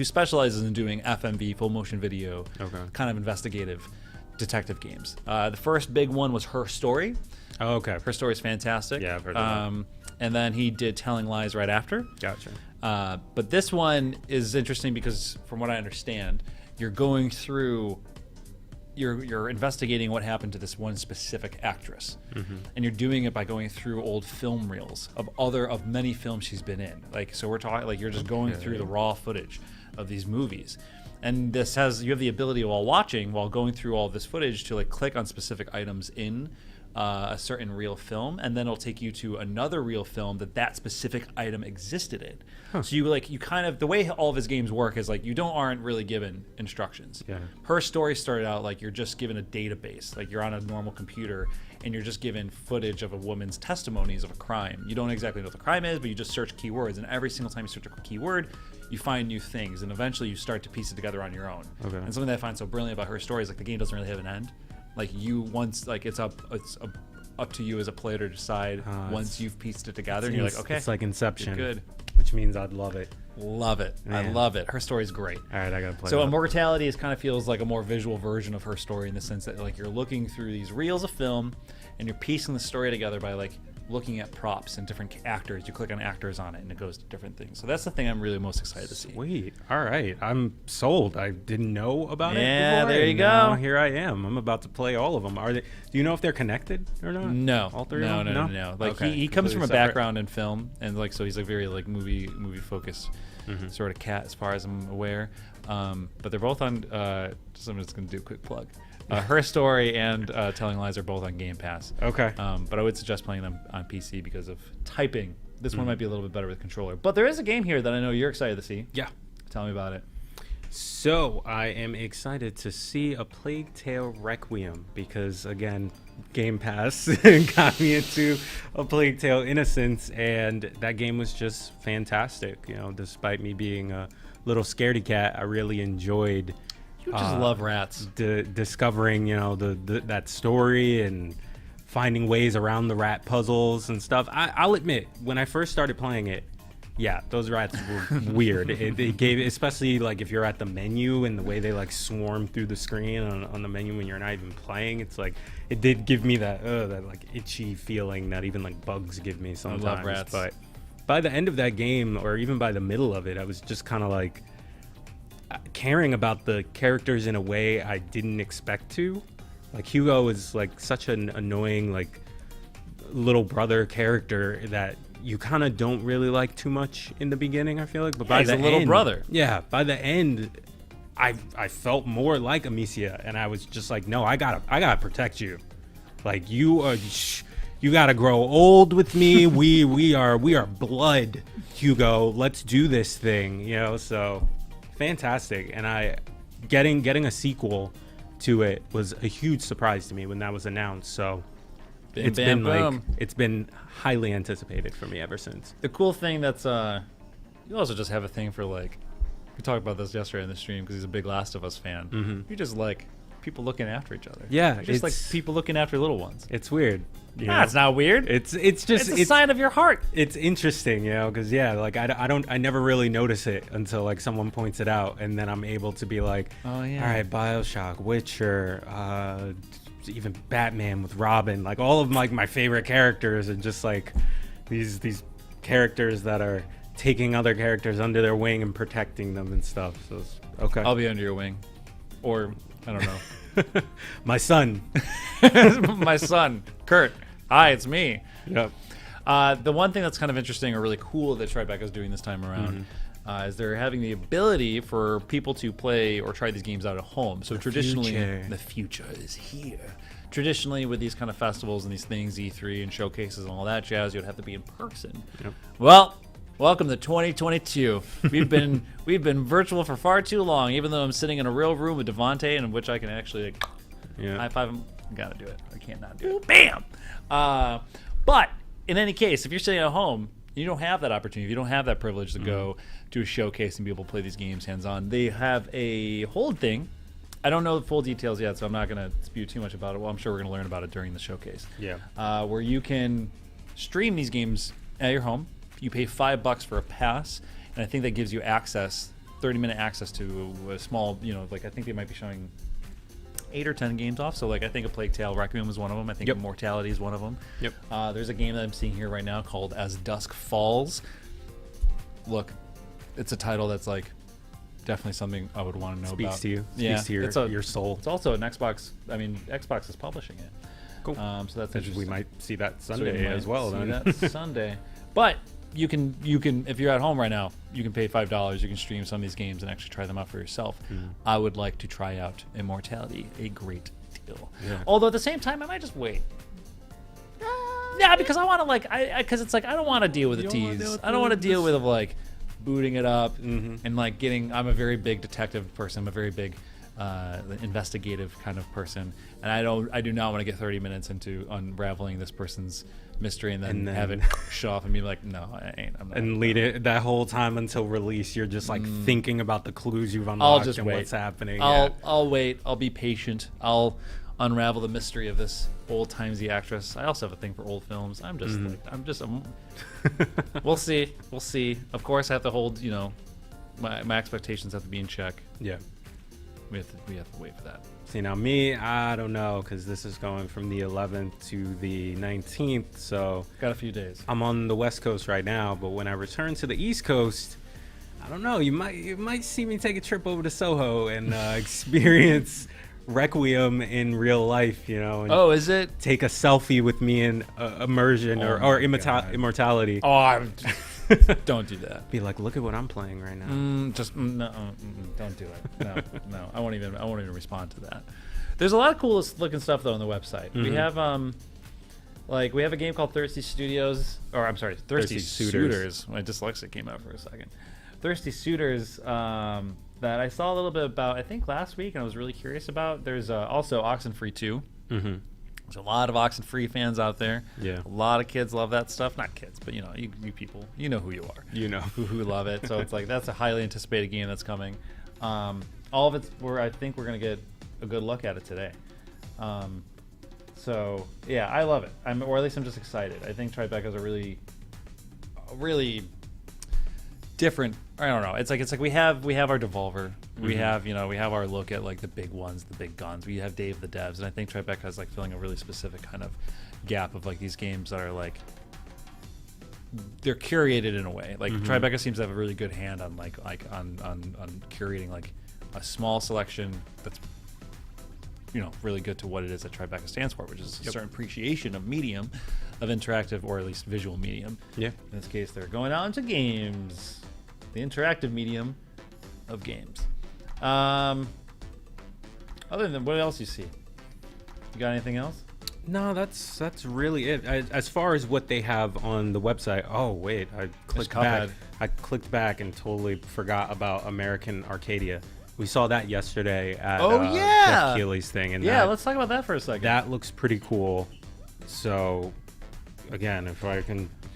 specializes in doing FMV, full motion video, kind of investigative detective games. The first big one was Her Story. Oh, okay. Her Story is fantastic. Yeah, I've heard of that. And then he did Telling Lies right after. Gotcha. But this one is interesting because, from what I understand, you're going through, you're investigating what happened to this one specific actress, and you're doing it by going through old film reels of many films she's been in. Like, so we're talking like you're just going through the raw footage of these movies. And you have the ability while going through all this footage to like click on specific items in a certain reel film, and then it'll take you to another reel film that specific item existed in. So you kind of, the way all of his games work is like you aren't really given instructions. Yeah. Her Story started out like you're just given a database, like you're on a normal computer and you're just given footage of a woman's testimonies of a crime. You don't exactly know what the crime is, but you just search keywords, and every single time you search a keyword, you find new things, and eventually you start to piece it together on your own. Okay. And something that I find so brilliant about Her Story is like the game doesn't really have an end. Like it's up to you as a player to decide once you've pieced it together, and you're like, okay, it's like Inception, good, which means I'd love it. Love it. Man. I love it. Her Story's great. All right, I gotta play. So Immortality kind of feels like a more visual version of Her Story in the sense that like you're looking through these reels of film and you're piecing the story together by like looking at props and different actors. You click on actors on it and it goes to different things. So that's the thing I'm really most excited to see. Sweet. All right, I'm sold. I didn't know about it. Yeah, there you go. Now here I am. I'm about to play all of them. Do you know if they're connected or not? No. All three of them? No. Like okay. he comes from a Separate. background in film, and like so he's like very like movie focused sort of cat as far as I'm aware. But they're both on. So I'm just gonna do a quick plug. Her Story and Telling Lies are both on Game Pass. Okay. But I would suggest playing them on PC because of typing. This one might be a little bit better with controller. But there is a game here that I know you're excited to see. Yeah. Tell me about it. So I am excited to see A Plague Tale Requiem because, again, Game Pass got me into A Plague Tale Innocence, and that game was just fantastic. Despite me being a little scaredy cat, I really enjoyed. You just love rats. Discovering, that story and finding ways around the rat puzzles and stuff. I'll admit, when I first started playing it, yeah, those rats were weird. It gave, especially like if you're at the menu and the way they like swarm through the screen on the menu when you're not even playing. It's like it did give me that like itchy feeling that even like bugs give me sometimes. I love rats. But by the end of that game, or even by the middle of it, I was just kind of like caring about the characters in a way I didn't expect to. Like Hugo is like such an annoying like little brother character that you kind of don't really like too much in the beginning, I feel like. But by the end, little brother. Yeah, by the end, I felt more like Amicia, and I was just like, no, I gotta protect you. Like you gotta grow old with me. we are blood, Hugo. Let's do this thing, So fantastic, and getting a sequel to it was a huge surprise to me when that was announced. So it's bam, been boom. it's been highly anticipated for me ever since. The cool thing that's you also just have a thing for like, we talked about this yesterday in the stream because he's a big Last of Us fan. You just like people looking after each other. Yeah, just like people looking after little ones. It's weird. Nah, it's not weird. It's just it's a sign of your heart. It's interesting, because like I never really notice it until like someone points it out, and then I'm able to be like, oh yeah, all right, BioShock, Witcher, even Batman with Robin, like all of my favorite characters, and just like these characters that are taking other characters under their wing and protecting them and stuff. So it's okay. I'll be under your wing, or I don't know. My son. My son, Kurt. Hi, it's me. Yep. The one thing that's kind of interesting or really cool that Tribeca's doing this time around is they're having the ability for people to play or try these games out at home. So traditionally, the future is here. Traditionally, with these kind of festivals and these things, E3 and showcases and all that jazz, you'd have to be in person. Yep. Well, welcome to 2022. We've been virtual for far too long. Even though I'm sitting in a real room with Devontae, in which I can actually high five him. Gotta do it. I can't not do it. Bam. But in any case, if you're sitting at home, you don't have that opportunity. If you don't have that privilege to go to a showcase and be able to play these games hands-on, they have a hold thing. I don't know the full details yet, so I'm not going to spew too much about it. Well, I'm sure we're going to learn about it during the showcase. Yeah. Where you can stream these games at your home. You pay $5 for a pass, and I think that gives you access, 30-minute access to a small, like I think they might be showing 8 or 10 games off. So like I think A Plague Tale, Requiem was one of them. I think Immortality is one of them. Yep. There's a game that I'm seeing here right now called As Dusk Falls. Look, it's a title that's like definitely something I would want to know about. Speaks to you. Yeah, Speaks to your soul. It's also an Xbox. I mean, Xbox is publishing it. Cool. So that's interesting. We might see that Sunday as well. That Sunday, but you can if you're at home right now, you can pay $5. You can stream some of these games and actually try them out for yourself. I would like to try out Immortality, a great deal. Yeah. Although at the same time, I might just wait. Yeah, because I want to because it's like I don't want to deal with the tease. I don't want to deal with like booting it up and like getting. I'm a very big detective person. I'm a very big investigative kind of person, and I do not want to get 30 minutes into unraveling this person's mystery and then have it shut off and be like, no, I ain't. I'm not. And lead it that whole time until release. You're just like thinking about the clues you've unlocked and what's happening. I'll wait. I'll be patient. I'll unravel the mystery of this old-timesy actress. I also have a thing for old films. We'll see. We'll see. Of course, I have to hold. My expectations have to be in check. Yeah. We have to wait for that. See, now me, I don't know, because this is going from the 11th to the 19th, so got a few days. I'm on the West Coast right now, but when I return to the East Coast, I don't know. You might see me take a trip over to Soho and experience Requiem in real life. And is it? Take a selfie with me in Immersion or Immortality. Oh, don't do that. Be like, look at what I'm playing right now. No, don't do it. No, I won't even respond to that. There's a lot of cool looking stuff though on the website. We have we have a game called Thirsty Suitors. My dyslexia came out for a second. Thirsty Suitors that I saw a little bit about I think last week and I was really curious about. There's also Oxenfree II. There's a lot of Oxenfree fans out there. Yeah. A lot of kids love that stuff. Not kids, but you people, you know who you are. You know who love it. So it's like that's a highly anticipated game that's coming. All of it's I think we're gonna get a good look at it today. So yeah, I love it. Or at least I'm just excited. I think Tribeca's a really different. I don't know. It's like we have our Devolver. We have our look at like the big ones, the big guns. We have Dave the Devs, and I think Tribeca is like filling a really specific kind of gap of like these games that are like they're curated in a way. Like Tribeca seems to have a really good hand on on curating like a small selection that's really good to what it is that Tribeca stands for, which is a certain appreciation of medium, of interactive or at least visual medium. Yeah. In this case, they're going out into games, the interactive medium of games. Other than what else you see? You got anything else? No, that's really it. As far as what they have on the website. Oh wait, I clicked back. I clicked back and totally forgot about American Arcadia. We saw that yesterday at Jeff Keighley's thing. And let's talk about that for a second. That looks pretty cool. So, again,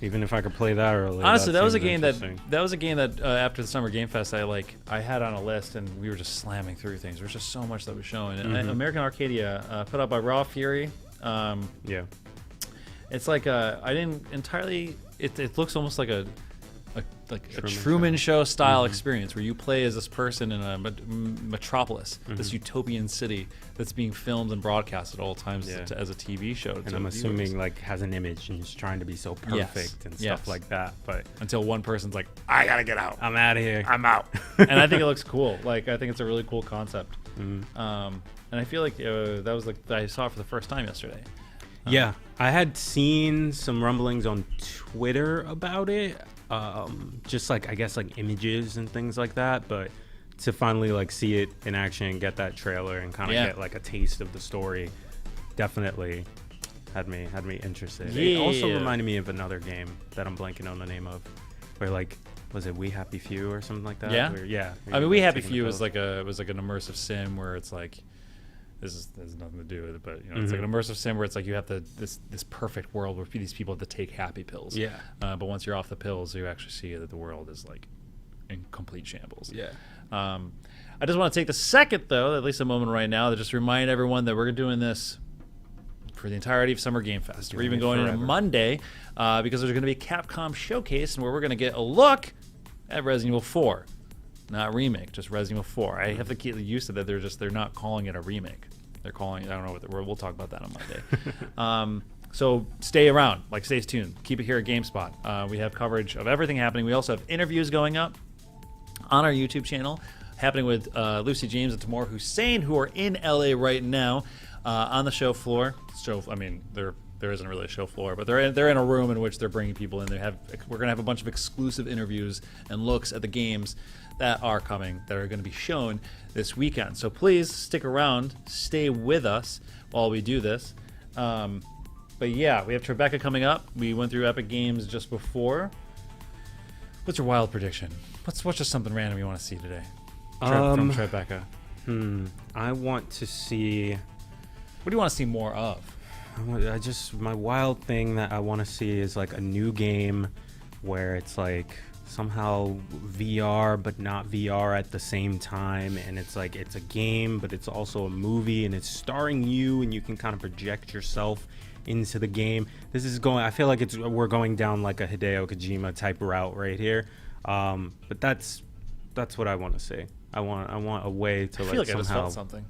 even if I could play that early. Honestly, that was a seems game interesting. that after the Summer Game Fest, I had on a list, and we were just slamming through things. There was just so much that was showing. And American Arcadia, put out by Raw Fury. Yeah. It's like I didn't entirely. It looks almost like a Truman Show style experience where you play as this person in a metropolis, this utopian city that's being filmed and broadcast at all times as a TV show. And I'm assuming like has an image and is trying to be so perfect and stuff like that. But until one person's like, I gotta get out. I'm out of here. I'm out. And I think it looks cool. Like I think it's a really cool concept. And I feel like that was like I saw it for the first time yesterday. Yeah, I had seen some rumblings on Twitter about it. Just like I guess like images and things like that, but to finally like see it in action and get that trailer and kind of get like a taste of the story definitely had me interested. It also reminded me of another game that I'm blanking on the name of, where like was it We Happy Few or something like that? Yeah, I mean We Happy Few was like an immersive sim where it's like this has nothing to do with it, but you know, it's like an immersive sim where it's like you have this perfect world where these people have to take happy pills. Yeah. But once you're off the pills, you actually see that the world is like in complete shambles. Yeah. I just want to take the second, though, at least a moment right now, to just remind everyone that we're doing this for the entirety of Summer Game Fest. We're even going into Monday because there's going to be a Capcom showcase where we're going to get a look at Resident Evil 4. Not remake, just Resident Evil 4. I have to get used to that. They're not calling it a remake. They're calling it, I don't know what we'll talk about that on Monday. So stay around, stay tuned. Keep it here at GameSpot. We have coverage of everything happening. We also have interviews going up on our YouTube channel, happening with Lucy James and Tamor Hussein, who are in LA right now on the show floor. There isn't really a show floor, but they're in a room in which they're bringing people in. We're gonna have a bunch of exclusive interviews and looks at the games that are coming, that are going to be shown this weekend. So please stick around, stay with us while we do this. But yeah, we have Tribeca coming up. We went through Epic Games just before. What's your wild prediction? What's just something random you want to see today from Tribeca? I want to see. What do you want to see more of? My wild thing that I want to see is like a new game where it's like somehow VR but not VR at the same time, and it's like it's a game but it's also a movie and it's starring you and you can kind of project yourself into the game. I feel like we're going down like a Hideo Kojima type route right here, but that's what I want to see. I want a way to I somehow just felt something.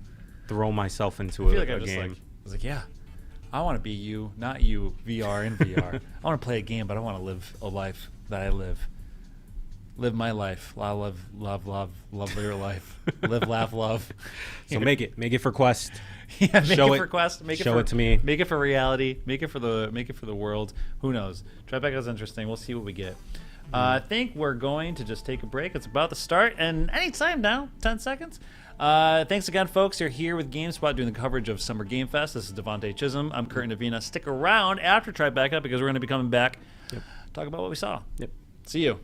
throw myself into a game. I was like, yeah, I want to be you, not you, VR and VR. I want to play a game, but I want to live a life that I live. Live my life. Love your life. Live, laugh, love. So make it for Quest. Yeah, make it for Quest. Show it to me. Make it for reality. Make it for the world. Who knows? Tribeca's interesting. We'll see what we get. I think we're going to just take a break. It's about to start, and anytime now, 10 seconds. Thanks again, folks. You're here with GameSpot doing the coverage of Summer Game Fest. This is Devontae Chisholm. I'm Kurt Navina. Stick around after Tribeca because we're going to be coming back. Talk about what we saw. Yep. See you.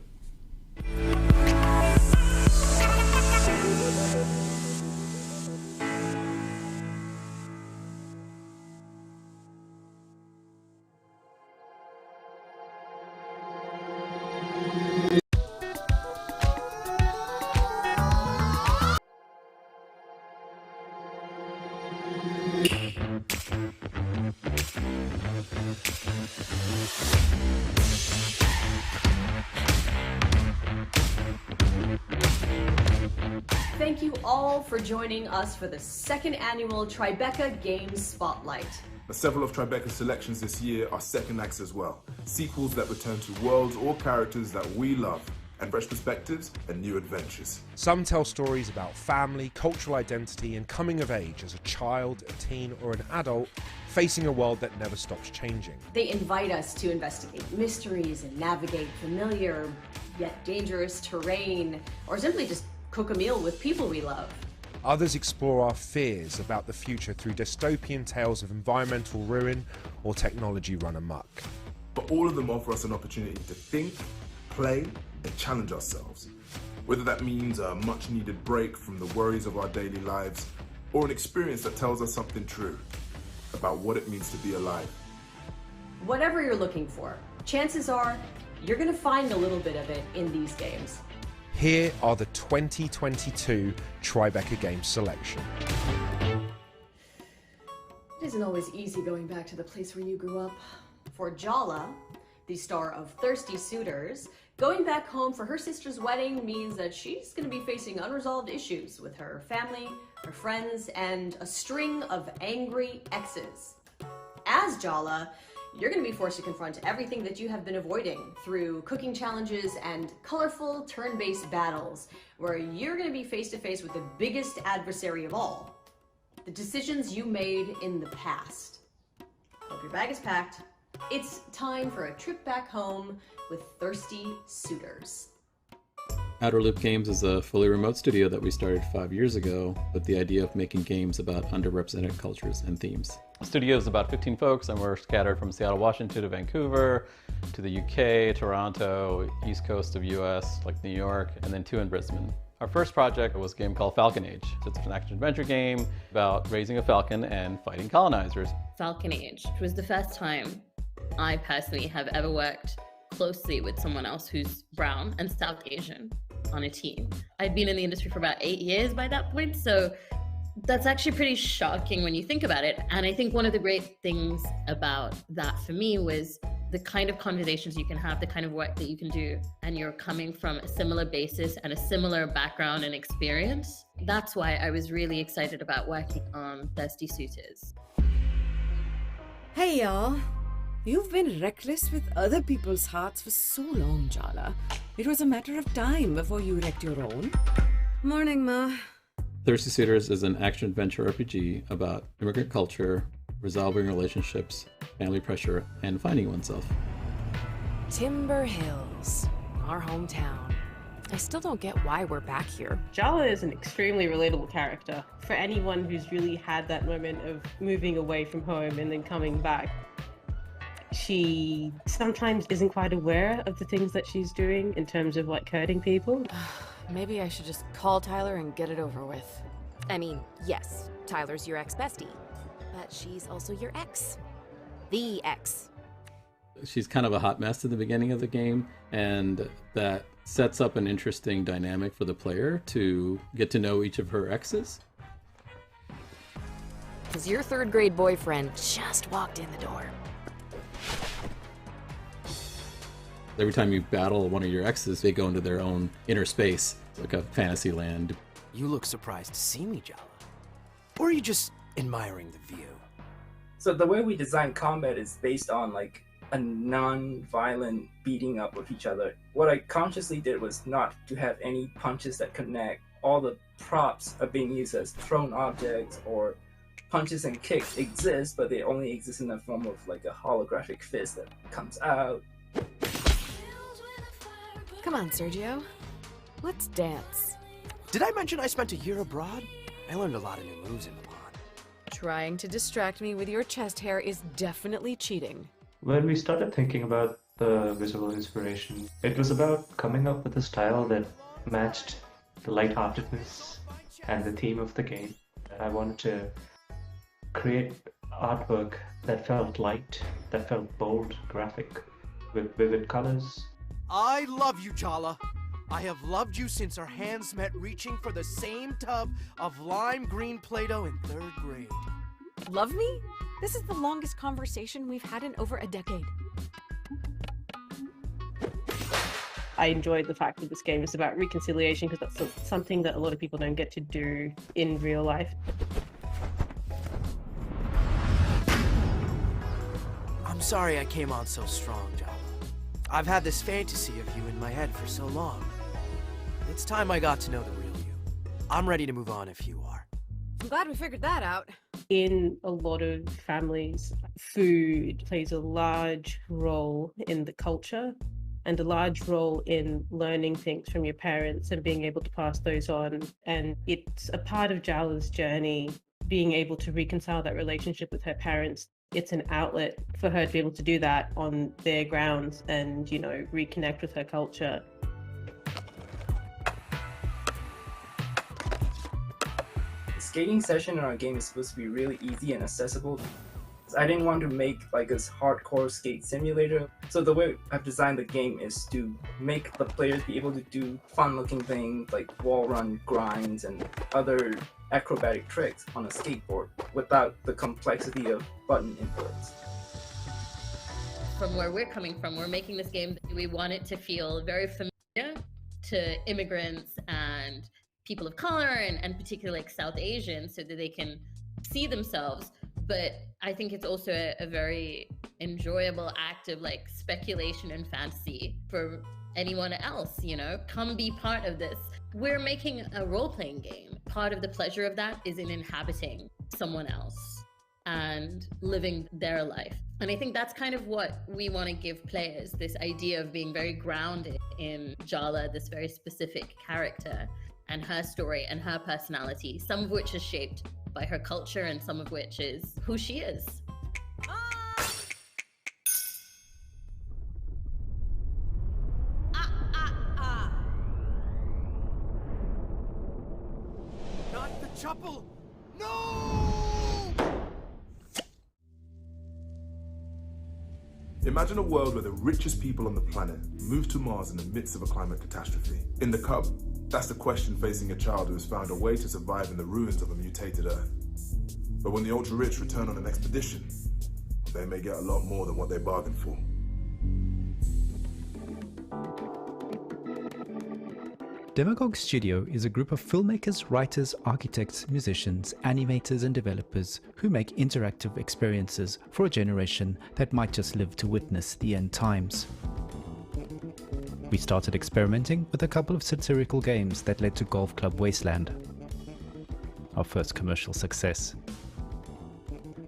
Thank you all for joining us for the second annual Tribeca Game Spotlight. Several of Tribeca's selections this year are second acts as well. Sequels that return to worlds or characters that we love, and fresh perspectives and new adventures. Some tell stories about family, cultural identity, and coming of age as a child, a teen, or an adult facing a world that never stops changing. They invite us to investigate mysteries and navigate familiar yet dangerous terrain, or simply just cook a meal with people we love. Others explore our fears about the future through dystopian tales of environmental ruin or technology run amok. But all of them offer us an opportunity to think, play, and challenge ourselves. Whether that means a much needed break from the worries of our daily lives, or an experience that tells us something true about what it means to be alive. Whatever you're looking for, chances are you're going to find a little bit of it in these games. Here are the 2022 Tribeca Games Selection. It isn't always easy going back to the place where you grew up. For Jala, the star of Thirsty Suitors, going back home for her sister's wedding means that she's going to be facing unresolved issues with her family, her friends, and a string of angry exes. As Jala, you're going to be forced to confront everything that you have been avoiding through cooking challenges and colorful turn-based battles, where you're going to be face-to-face with the biggest adversary of all, the decisions you made in the past. Hope your bag is packed. It's time for a trip back home with Thirsty Suitors. Outer Loop Games is a fully remote studio that we started 5 years ago with the idea of making games about underrepresented cultures and themes. The studio is about 15 folks, and we're scattered from Seattle, Washington to Vancouver, to the UK, Toronto, east coast of US, like New York, and then 2 in Brisbane. Our first project was a game called Falcon Age. It's an action-adventure game about raising a falcon and fighting colonizers. Falcon Age was the first time I personally have ever worked closely with someone else who's brown and South Asian on a team. I'd been in the industry for about 8 years by that point, so that's actually pretty shocking when you think about it. And I think one of the great things about that for me was the kind of conversations you can have, the kind of work that you can do, and you're coming from a similar basis and a similar background and experience. That's why I was really excited about working on Thirsty Suitors. Hey y'all. You've been reckless with other people's hearts for so long, Jala. It was a matter of time before you wrecked your own. Morning, Ma. Thirsty Suitors is an action-adventure RPG about immigrant culture, resolving relationships, family pressure, and finding oneself. Timber Hills, our hometown. I still don't get why we're back here. Jala is an extremely relatable character for anyone who's really had that moment of moving away from home and then coming back. She sometimes isn't quite aware of the things that she's doing in terms of like hurting people. Maybe I should just call Tyler and get it over with. I mean, yes, Tyler's your ex-bestie, but she's also your ex. The ex. She's kind of a hot mess at the beginning of the game, and that sets up an interesting dynamic for the player to get to know each of her exes. Because your third grade boyfriend just walked in the door. Every time you battle one of your exes, they go into their own inner space, like a fantasy land. You look surprised to see me, Jala. Or are you just admiring the view? So the way we design combat is based on like a non-violent beating up of each other. What I consciously did was not to have any punches that connect. All the props are being used as thrown objects, or punches and kicks exist, but they only exist in the form of like a holographic fist that comes out. Come on, Sergio. Let's dance. Did I mention I spent a year abroad? I learned a lot of new moves in the pond. Trying to distract me with your chest hair is definitely cheating. When we started thinking about the visual inspiration, it was about coming up with a style that matched the lightheartedness and the theme of the game. I wanted to create artwork that felt light, that felt bold, graphic, with vivid colors. I love you, Jala. I have loved you since our hands met reaching for the same tub of lime green Play-Doh in 3rd grade. Love me? This is the longest conversation we've had in over a decade. I enjoyed the fact that this game is about reconciliation, because that's something that a lot of people don't get to do in real life. I'm sorry I came on so strong, Jala. I've had this fantasy of you in my head for so long. It's time I got to know the real you. I'm ready to move on if you are. I'm glad we figured that out. In a lot of families, food plays a large role in the culture and a large role in learning things from your parents and being able to pass those on. And it's a part of Jala's journey, being able to reconcile that relationship with her parents. It's an outlet for her to be able to do that on their grounds and, you know, reconnect with her culture. The skating session in our game is supposed to be really easy and accessible. I didn't want to make like this hardcore skate simulator. So the way I've designed the game is to make the players be able to do fun-looking things like wall run grinds and other acrobatic tricks on a skateboard without the complexity of button inputs. From where we're coming from, we're making this game, we want it to feel very familiar to immigrants and people of color and particularly like South Asians so that they can see themselves. But I think it's also a very enjoyable act of like speculation and fantasy for anyone else, you know, come be part of this. We're making a role-playing game. Part of the pleasure of that is in inhabiting someone else and living their life. And I think that's kind of what we want to give players, this idea of being very grounded in Jala, this very specific character and her story and her personality, some of which is shaped by her culture and some of which is who she is. Not the chapel! No! Imagine a world where the richest people on the planet move to Mars in the midst of a climate catastrophe. In the Cub, that's the question facing a child who has found a way to survive in the ruins of a mutated Earth. But when the ultra-rich return on an expedition, they may get a lot more than what they bargained for. Demagogue Studio is a group of filmmakers, writers, architects, musicians, animators and developers who make interactive experiences for a generation that might just live to witness the end times. We started experimenting with a couple of satirical games that led to Golf Club Wasteland, our first commercial success.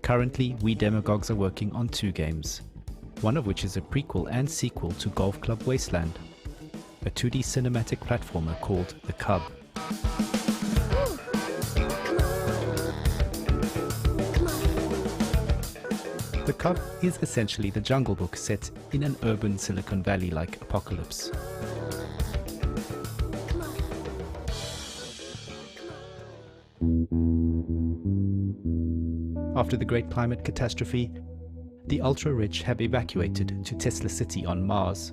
Currently, we Demagogues are working on 2 games, one of which is a prequel and sequel to Golf Club Wasteland, a 2D cinematic platformer called The Cub. The Cub is essentially the Jungle Book set in an urban Silicon Valley-like apocalypse. After the Great Climate Catastrophe, the ultra-rich have evacuated to Tesla City on Mars.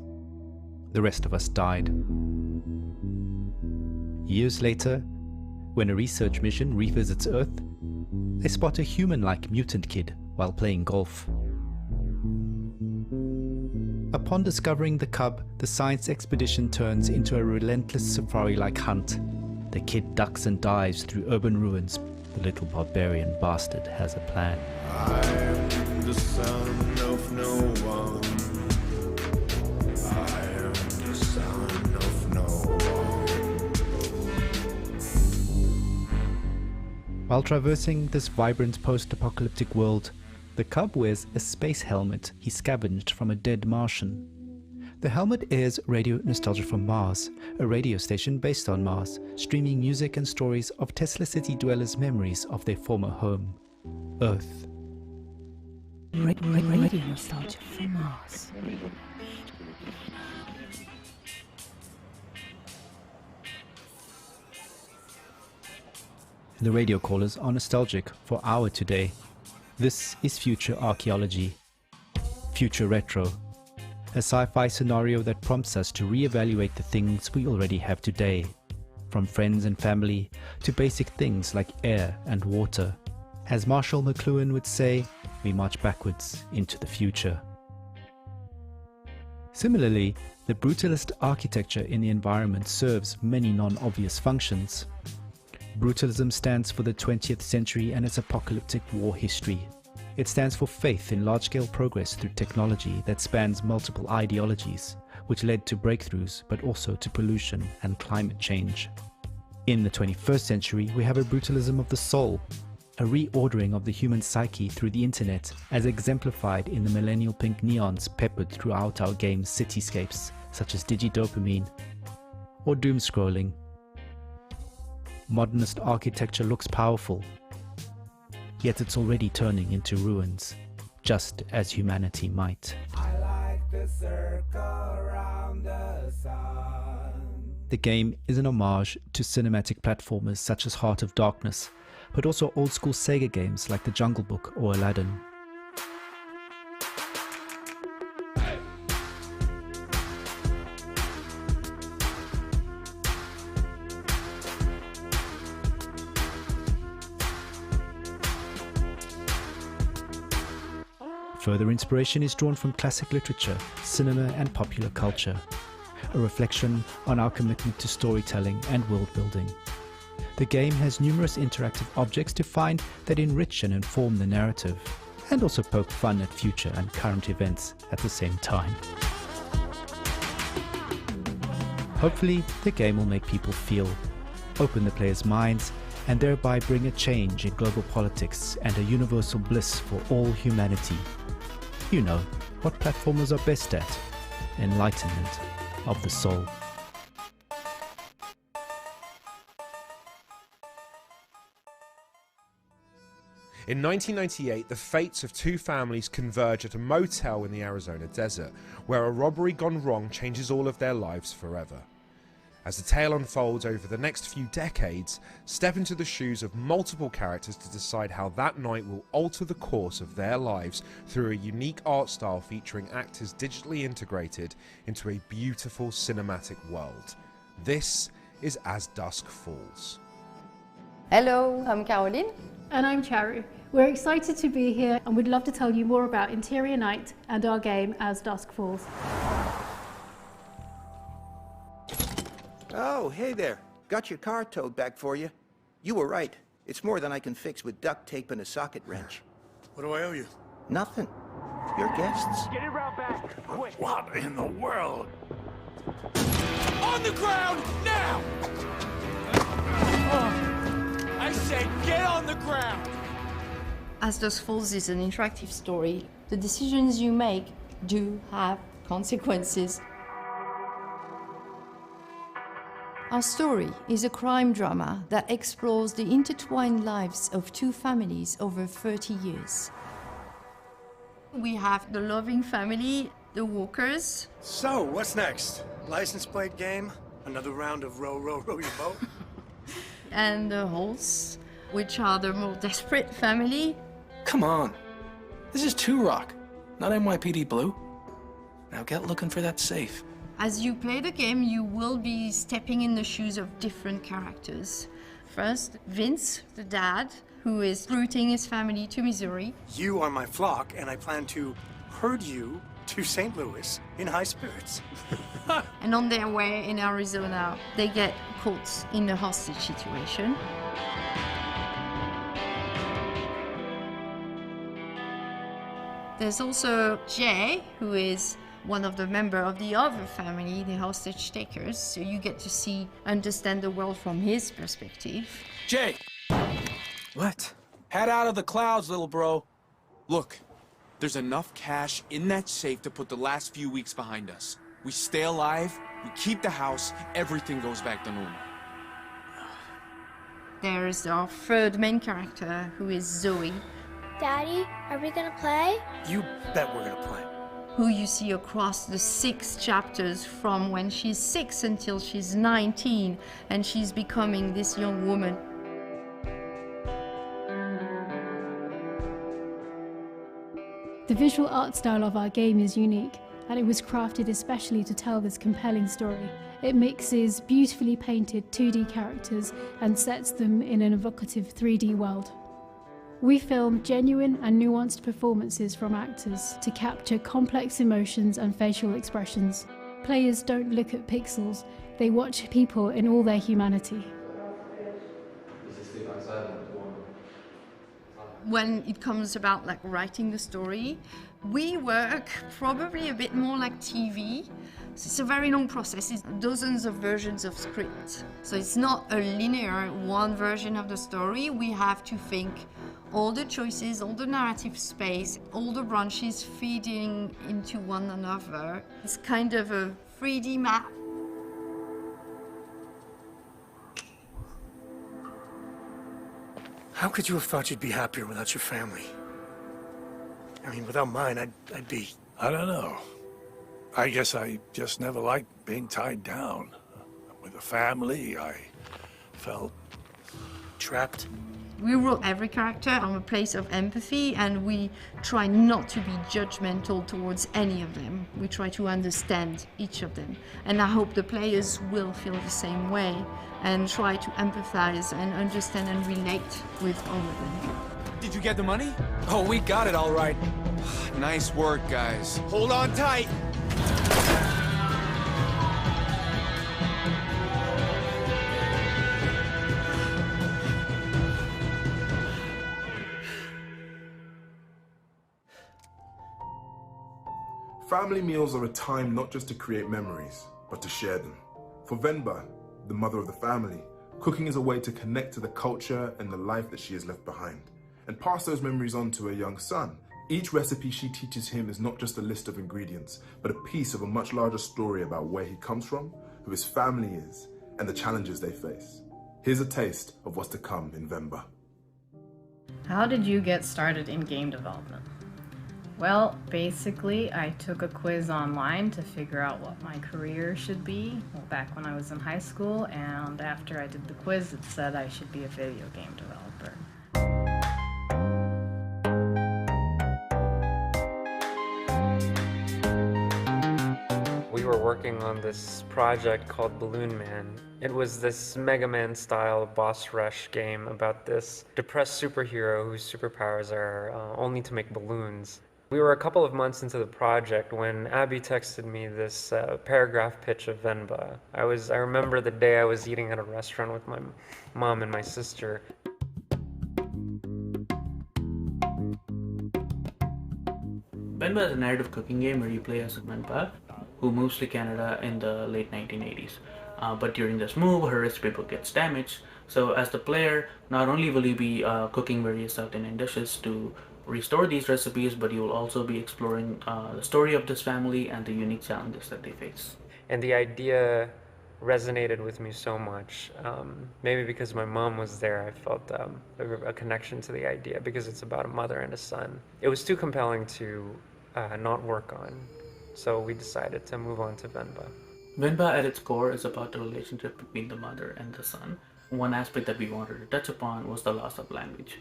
The rest of us died. Years later, when a research mission revisits Earth, they spot a human-like mutant kid while playing golf. Upon discovering the Cub, the science expedition turns into a relentless safari-like hunt. The kid ducks and dives through urban ruins. The little barbarian bastard has a plan. I'm the son of no one. I am the son of no one. While traversing this vibrant post-apocalyptic world, the Cub wears a space helmet he scavenged from a dead Martian. The helmet airs Radio Nostalgia from Mars, a radio station based on Mars, streaming music and stories of Tesla City dwellers' memories of their former home, Earth. Radio Nostalgia from Mars. The radio callers are nostalgic for our today. This is Future Archaeology. Future Retro. A sci-fi scenario that prompts us to re-evaluate the things we already have today, from friends and family to basic things like air and water. As Marshall McLuhan would say, we march backwards into the future. Similarly, the brutalist architecture in the environment serves many non-obvious functions. Brutalism stands for the 20th century and its apocalyptic war history. It stands for faith in large-scale progress through technology that spans multiple ideologies, which led to breakthroughs but also to pollution and climate change. In the 21st century, we have a brutalism of the soul, a reordering of the human psyche through the internet, as exemplified in the millennial pink neons peppered throughout our game's cityscapes, such as digidopamine or doom scrolling. Modernist architecture looks powerful, yet it's already turning into ruins, just as humanity might. I like the circle around the sun. The game is an homage to cinematic platformers such as Heart of Darkness, but also old-school Sega games like The Jungle Book or Aladdin. Further inspiration is drawn from classic literature, cinema, and popular culture, a reflection on our commitment to storytelling and world building. The game has numerous interactive objects to find that enrich and inform the narrative, and also poke fun at future and current events at the same time. Hopefully, the game will make people feel, open the players' minds, and thereby bring a change in global politics and a universal bliss for all humanity. You know what platformers are best at: enlightenment of the soul. In 1998, the fates of two families converge at a motel in the Arizona desert, where a robbery gone wrong changes all of their lives forever. As the tale unfolds over the next few decades, step into the shoes of multiple characters to decide how that night will alter the course of their lives through a unique art style featuring actors digitally integrated into a beautiful cinematic world. This is As Dusk Falls. Hello, I'm Caroline. And I'm Charu. We're excited to be here and we'd love to tell you more about Interior Night and our game As Dusk Falls. Oh, hey there. Got your car towed back for you. You were right. It's more than I can fix with duct tape and a socket wrench. What do I owe you? Nothing. Your guests. Get it round back, quick. What in the world? On the ground, now! I said get on the ground! As Dusk Falls is an interactive story. The decisions you make do have consequences. Our story is a crime drama that explores the intertwined lives of two families over 30 years. We have the loving family, the Walkers. So, what's next? License plate game? Another round of row, row, row your boat? And the Holts, which are the more desperate family. Come on. This is 2 Rock, not NYPD Blue. Now get looking for that safe. As you play the game, you will be stepping in the shoes of different characters. First, Vince, the dad, who is rooting his family to Missouri. You are my flock, and I plan to herd you to St. Louis in high spirits. And on their way in Arizona, they get caught in a hostage situation. There's also Jay, who is one of the members of the other family, the hostage takers, so you get to understand the world from his perspective. Jay! What? Head out of the clouds, little bro. Look, there's enough cash in that safe to put the last few weeks behind us. We stay alive, we keep the house, everything goes back to normal. There's our third main character, who is Zoe. Daddy, are we gonna play? You bet we're gonna play. Who you see across the 6 chapters from when she's 6 until she's 19, and she's becoming this young woman. The visual art style of our game is unique, and it was crafted especially to tell this compelling story. It mixes beautifully painted 2D characters and sets them in an evocative 3D world. We film genuine and nuanced performances from actors to capture complex emotions and facial expressions. Players don't look at pixels, they watch people in all their humanity. When it comes about writing the story, we work probably a bit more like TV. It's a very long process. It's dozens of versions of script. So it's not a linear one version of the story. We have to think all the choices, all the narrative space, all the branches feeding into one another. It's kind of a 3D map. How could you have thought you'd be happier without your family? I mean, without mine, I'd be... I don't know. I guess I just never liked being tied down. With a family, I felt trapped. We wrote every character from a place of empathy, and we try not to be judgmental towards any of them. We try to understand each of them. And I hope the players will feel the same way and try to empathize and understand and relate with all of them. Did you get the money? Oh, we got it all right. Nice work, guys. Hold on tight. Family meals are a time not just to create memories, but to share them. For Venba, the mother of the family, cooking is a way to connect to the culture and the life that she has left behind, and pass those memories on to her young son. Each recipe she teaches him is not just a list of ingredients, but a piece of a much larger story about where he comes from, who his family is, and the challenges they face. Here's a taste of what's to come in Venba. How did you get started in game development? Well, basically, I took a quiz online to figure out what my career should be back when I was in high school, and after I did the quiz, it said I should be a video game developer. We were working on this project called Balloon Man. It was this Mega Man style boss rush game about this depressed superhero whose superpowers are only to make balloons. We were a couple of months into the project when Abby texted me this paragraph pitch of Venba. I remember the day I was eating at a restaurant with my mom and my sister. Venba is a narrative cooking game where you play as Venba, who moves to Canada in the late 1980s. But during this move, her recipe book gets damaged. So as the player, not only will you be cooking various South Indian dishes to restore these recipes, but you will also be exploring the story of this family and the unique challenges that they face. And the idea resonated with me so much. Maybe because my mom was there, I felt a connection to the idea because it's about a mother and a son. It was too compelling to not work on, so we decided to move on to Venba. Venba at its core is about the relationship between the mother and the son. One aspect that we wanted to touch upon was the loss of language.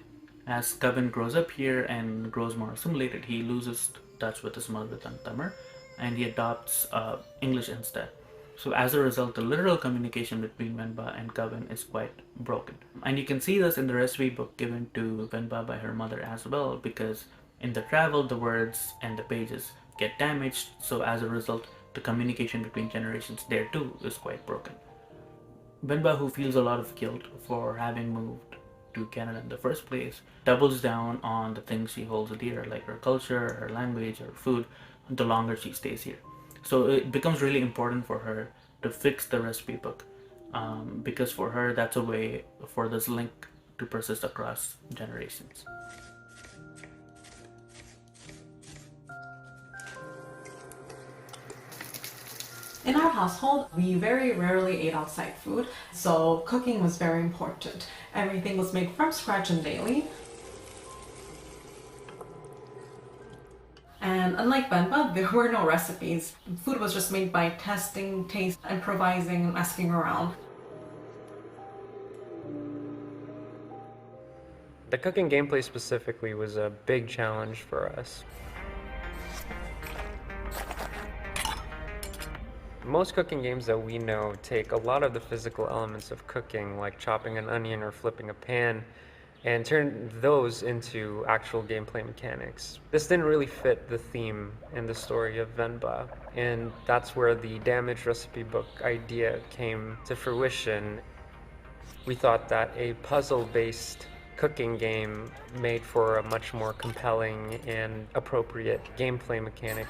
As Kevin grows up here and grows more assimilated, he loses touch with his mother tongue Tamil, and he adopts English instead. So as a result, the literal communication between Venba and Kevin is quite broken. And you can see this in the recipe book given to Venba by her mother as well, because in the travel, the words and the pages get damaged, so as a result, the communication between generations there too is quite broken. Venba, who feels a lot of guilt for having moved to Canada in the first place, doubles down on the things she holds dear, like her culture, her language, her food, the longer she stays here. So it becomes really important for her to fix the recipe book, because for her that's a way for this link to persist across generations. In our household, we very rarely ate outside food, so cooking was very important. Everything was made from scratch and daily. And unlike Venba, there were no recipes. Food was just made by testing, taste, improvising, and asking around. The cooking gameplay specifically was a big challenge for us. Most cooking games that we know take a lot of the physical elements of cooking, like chopping an onion or flipping a pan, and turn those into actual gameplay mechanics. This didn't really fit the theme and the story of Venba, and that's where the damaged recipe book idea came to fruition. We thought that a puzzle-based cooking game made for a much more compelling and appropriate gameplay mechanic.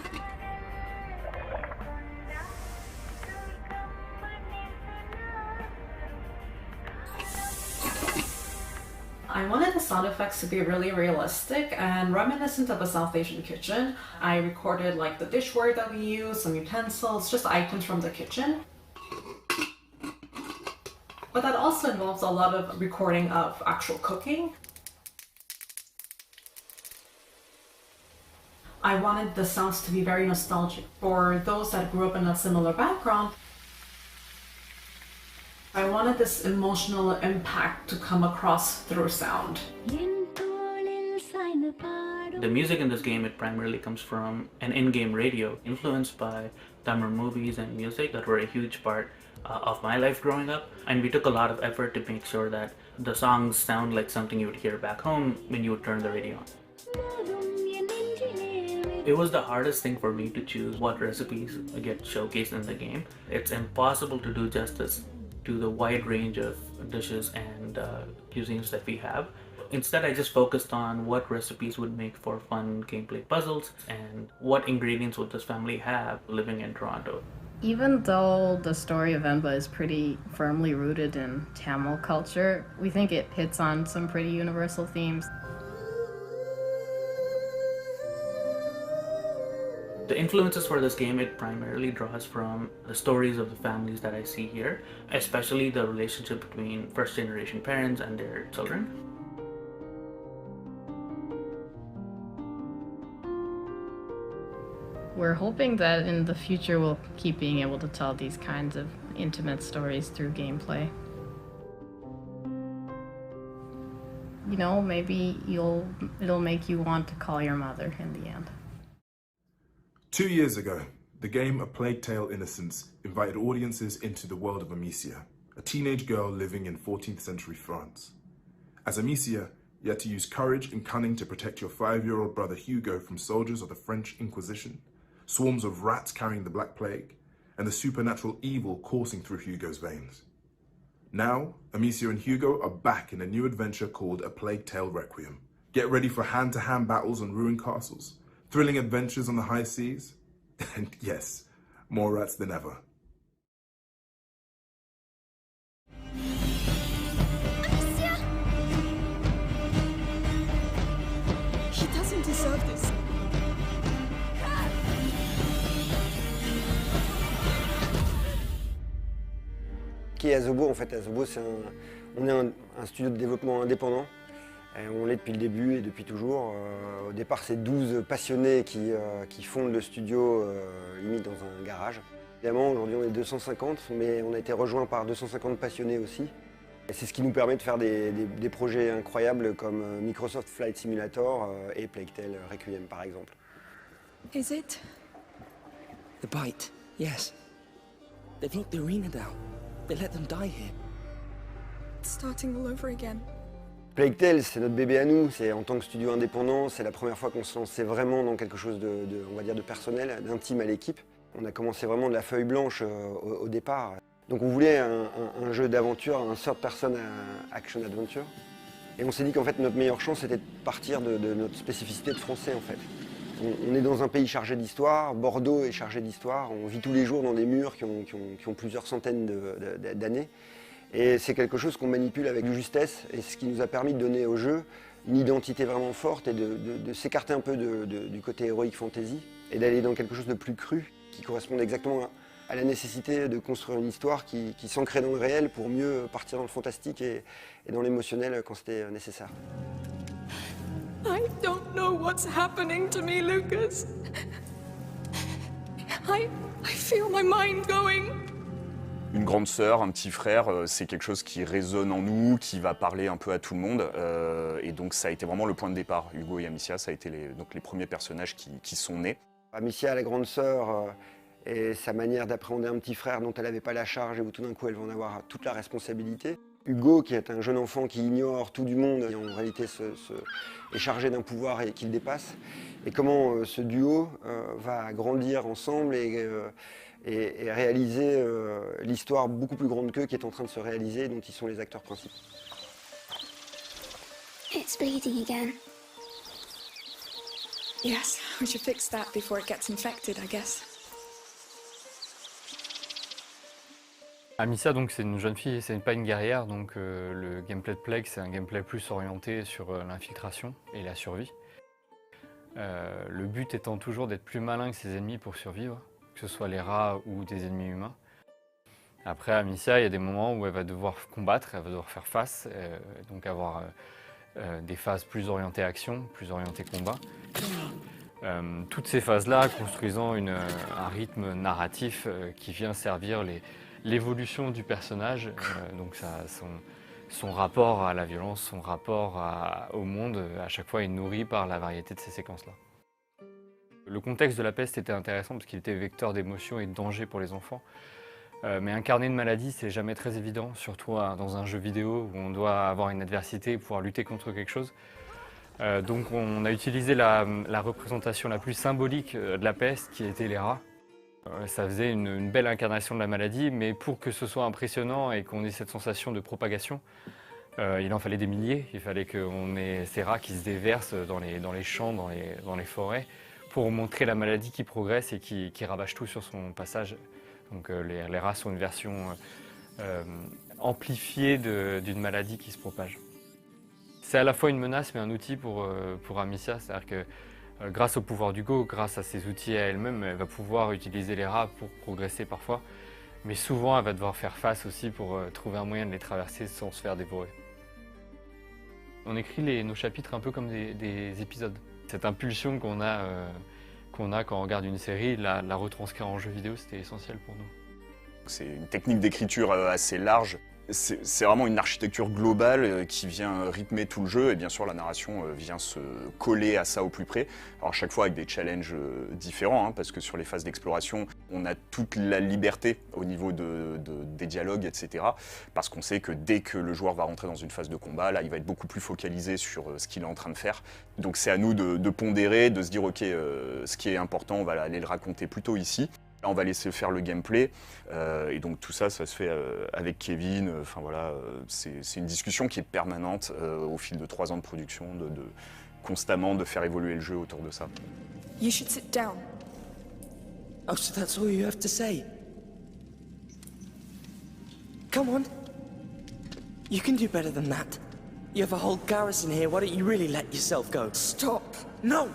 I wanted the sound effects to be really realistic and reminiscent of a South Asian kitchen. I recorded like the dishware that we use, some utensils, just items from the kitchen. But that also involves a lot of recording of actual cooking. I wanted the sounds to be very nostalgic for those that grew up in a similar background. I wanted this emotional impact to come across through sound. The music in this game, it primarily comes from an in-game radio influenced by Tamil movies and music that were a huge part of my life growing up. And we took a lot of effort to make sure that the songs sound like something you would hear back home when you would turn the radio on. It was the hardest thing for me to choose what recipes get showcased in the game. It's impossible to do justice to the wide range of dishes and cuisines that we have. Instead, I just focused on what recipes would make for fun gameplay puzzles and what ingredients would this family have living in Toronto. Even though the story of Venba is pretty firmly rooted in Tamil culture, we think it hits on some pretty universal themes. The influences for this game, it primarily draws from the stories of the families that I see here, especially the relationship between first-generation parents and their children. We're hoping that in the future we'll keep being able to tell these kinds of intimate stories through gameplay. You know, maybe it'll make you want to call your mother in the end. 2 years ago, the game A Plague Tale: Innocence invited audiences into the world of Amicia, a teenage girl living in 14th century France. As Amicia, you had to use courage and cunning to protect your 5-year-old brother Hugo from soldiers of the French Inquisition, swarms of rats carrying the Black Plague, and the supernatural evil coursing through Hugo's veins. Now, Amicia and Hugo are back in a new adventure called A Plague Tale: Requiem. Get ready for hand-to-hand battles on ruined castles, thrilling adventures on the high seas, and yes, more rats than ever. Amicia! She doesn't deserve this. Qui est Asobo en fait? Asobo, on est un studio de développement indépendant. On l'est depuis le début et depuis toujours. Au départ, c'est 12 passionnés qui fondent le studio limite dans un garage. Évidemment, aujourd'hui, on est 250, mais on a été rejoint par 250 passionnés aussi. Et c'est ce qui nous permet de faire des projets incroyables comme Microsoft Flight Simulator et Plague Tale Requiem, par exemple. Is it? The bite, yes. They've locked the arena down. They let them die here. It's starting all over again. Plague Tale, c'est notre bébé à nous. C'est en tant que studio indépendant, c'est la première fois qu'on se lançait vraiment dans quelque chose on va dire de personnel, d'intime à l'équipe. On a commencé vraiment de la feuille blanche au départ. Donc on voulait un jeu d'aventure, un third-person action adventure. Et on s'est dit qu'en fait notre meilleure chance c'était de partir de notre spécificité de français en fait. On est dans un pays chargé d'histoire, Bordeaux est chargé d'histoire, on vit tous les jours dans des murs qui ont plusieurs centaines d'années. Et c'est quelque chose qu'on manipule avec justesse, et ce qui nous a permis de donner au jeu une identité vraiment forte et de s'écarter un peu du côté heroic fantasy, et d'aller dans quelque chose de plus cru, qui corresponde exactement à la nécessité de construire une histoire qui s'ancrait dans le réel pour mieux partir dans le fantastique et dans l'émotionnel quand c'était nécessaire. I don't know what's happening to me, Lucas. I feel my mind going. Une grande sœur, un petit frère, c'est quelque chose qui résonne en nous, qui va parler un peu à tout le monde. Et donc ça a été vraiment le point de départ. Hugo et Amicia, ça a été les premiers personnages qui sont nés. Amicia, la grande sœur, et sa manière d'appréhender un petit frère dont elle n'avait pas la charge et où tout d'un coup elle va en avoir toute la responsabilité. Hugo, qui est un jeune enfant qui ignore tout du monde et en réalité est chargé d'un pouvoir et qui le dépasse. Et comment ce duo va grandir ensemble et réaliser l'histoire beaucoup plus grande qu'eux qui est en train de se réaliser et dont ils sont les acteurs principaux. It's bleeding again. Yes, we should fix that before it gets infected, I guess. Amicia, donc, c'est une jeune fille, c'est pas une guerrière, donc le gameplay de Plague, c'est un gameplay plus orienté sur l'infiltration et la survie. Le but étant toujours d'être plus malin que ses ennemis pour survivre, que ce soit les rats ou des ennemis humains. Après, Amicia, il y a des moments où elle va devoir combattre, elle va devoir faire face, donc avoir des phases plus orientées action, plus orientées combat. Toutes ces phases-là construisant un rythme narratif qui vient servir l'évolution du personnage, donc son rapport à la violence, son rapport au monde, à chaque fois est nourri par la variété de ces séquences-là. Le contexte de la peste était intéressant parce qu'il était vecteur d'émotions et de danger pour les enfants. Mais incarner une maladie, c'est jamais très évident, surtout dans un jeu vidéo où on doit avoir une adversité et pouvoir lutter contre quelque chose. Donc on a utilisé la représentation la plus symbolique de la peste, qui était les rats. Ça faisait une belle incarnation de la maladie, mais pour que ce soit impressionnant et qu'on ait cette sensation de propagation, il en fallait des milliers. Il fallait qu'on ait ces rats qui se déversent dans les champs, dans les forêts, pour montrer la maladie qui progresse et qui rabâche tout sur son passage. Donc les rats sont une version amplifiée d'une maladie qui se propage. C'est à la fois une menace mais un outil pour Amicia, c'est-à-dire que grâce au pouvoir d'Hugo, grâce à ses outils à elle-même, elle va pouvoir utiliser les rats pour progresser parfois, mais souvent elle va devoir faire face aussi pour trouver un moyen de les traverser sans se faire dévorer. On écrit nos chapitres un peu comme des épisodes. Cette impulsion qu'on a quand on regarde une série, la retranscrire en jeu vidéo, c'était essentiel pour nous. C'est une technique d'écriture assez large. C'est vraiment une architecture globale qui vient rythmer tout le jeu et bien sûr la narration vient se coller à ça au plus près. Alors chaque fois avec des challenges différents hein, parce que sur les phases d'exploration on a toute la liberté au niveau des dialogues etc. Parce qu'on sait que dès que le joueur va rentrer dans une phase de combat, là il va être beaucoup plus focalisé sur ce qu'il est en train de faire. Donc c'est à nous de pondérer, de se dire ok ce qui est important on va aller le raconter plutôt ici. Là, on va laisser faire le gameplay et donc tout ça, ça se fait avec Kevin. Enfin voilà, c'est une discussion qui est permanente au fil de 3 ans de production, constamment de faire évoluer le jeu autour de ça. You should sit down. Oh, so that's all you have to say? Come on. You can do better than that. You have a whole garrison here, why don't you really let yourself go? Stop! No!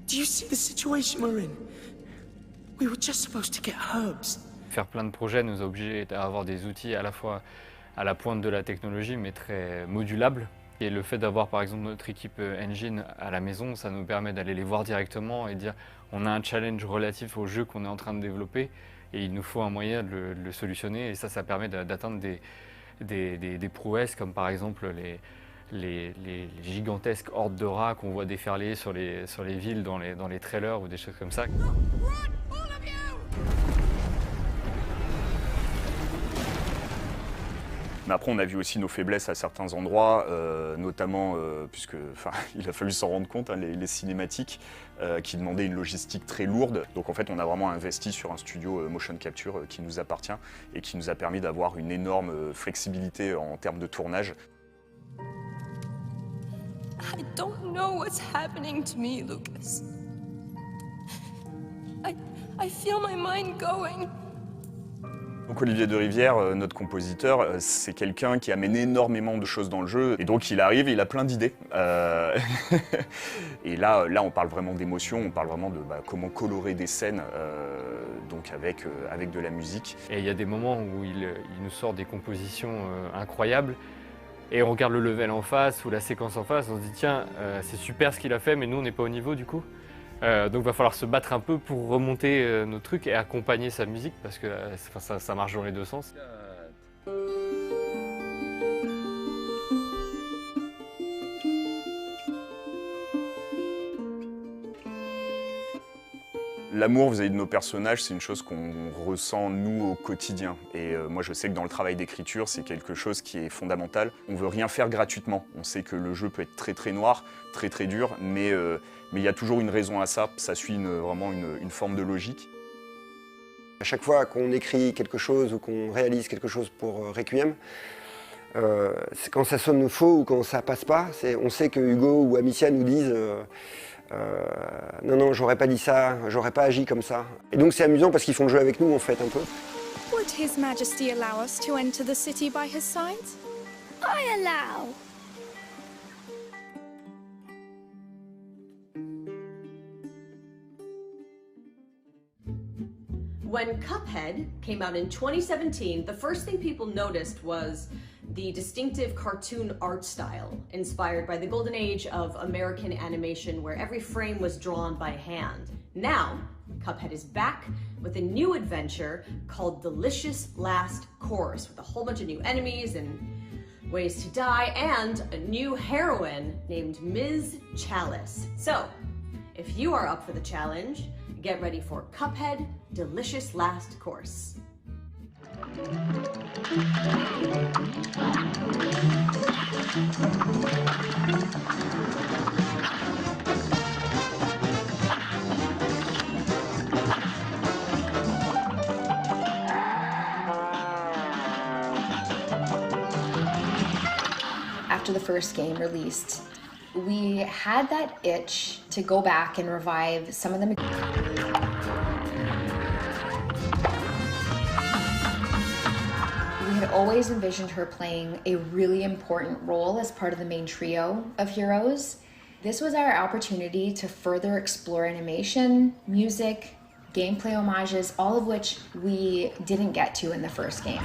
Do you see the situation we're in? We were just supposed to get herbs. Faire plein de projets nous a obligés à avoir des outils à la fois à la pointe de la technologie mais très modulables. Et le fait d'avoir par exemple notre équipe engine à la maison, ça nous permet d'aller les voir directement et dire on a un challenge relatif au jeu qu'on est en train de développer et il nous faut un moyen de le solutionner et ça permet d'atteindre des prouesses comme par exemple les gigantesques hordes de rats qu'on voit déferler sur les villes dans les trailers ou des choses comme ça. Mais après, on a vu aussi nos faiblesses à certains endroits, notamment, puisque il a fallu s'en rendre compte, hein, les cinématiques qui demandaient une logistique très lourde. Donc en fait, on a vraiment investi sur un studio motion capture qui nous appartient et qui nous a permis d'avoir une énorme flexibilité en termes de tournage. I don't know what's happening to me, Lucas. I feel my mind going. Donc Olivier de Rivière, notre compositeur, c'est quelqu'un qui amène énormément de choses dans le jeu. Et donc il arrive, il a plein d'idées. Et là, on parle vraiment d'émotion, on parle vraiment de comment colorer des scènes donc avec de la musique. Et il y a des moments où il nous sort des compositions incroyables. Et on regarde le level en face ou la séquence en face, on se dit tiens, c'est super ce qu'il a fait, mais nous on n'est pas au niveau du coup. Donc il va falloir se battre un peu pour remonter nos trucs et accompagner sa musique parce que ça marche dans les deux sens. L'amour vis-à-vis de nos personnages, c'est une chose qu'on ressent nous au quotidien. Et moi je sais que dans le travail d'écriture, c'est quelque chose qui est fondamental. On veut rien faire gratuitement. On sait que le jeu peut être très noir, très dur, mais il y a toujours une raison à ça. Ça suit vraiment une forme de logique. À chaque fois qu'on écrit quelque chose ou qu'on réalise quelque chose pour Requiem, quand ça sonne faux ou quand ça passe pas, on sait que Hugo ou Amicia nous disent non, j'aurais pas dit ça, j'aurais pas agi comme ça. Et donc c'est amusant parce qu'ils font le jeu avec nous en fait un peu. Would His Majesty allow us to enter the city by his side? I allow. When Cuphead came out in 2017, the first thing people noticed was the distinctive cartoon art style inspired by the golden age of American animation where every frame was drawn by hand. Now, Cuphead is back with a new adventure called Delicious Last Course with a whole bunch of new enemies and ways to die and a new heroine named Ms. Chalice. So, if you are up for the challenge, get ready for Cuphead Delicious Last Course. first game released, we had that itch to go back and revive some of the We had always envisioned her playing a really important role as part of the main trio of heroes. This was our opportunity to further explore animation, music, gameplay homages, all of which we didn't get to in the first game.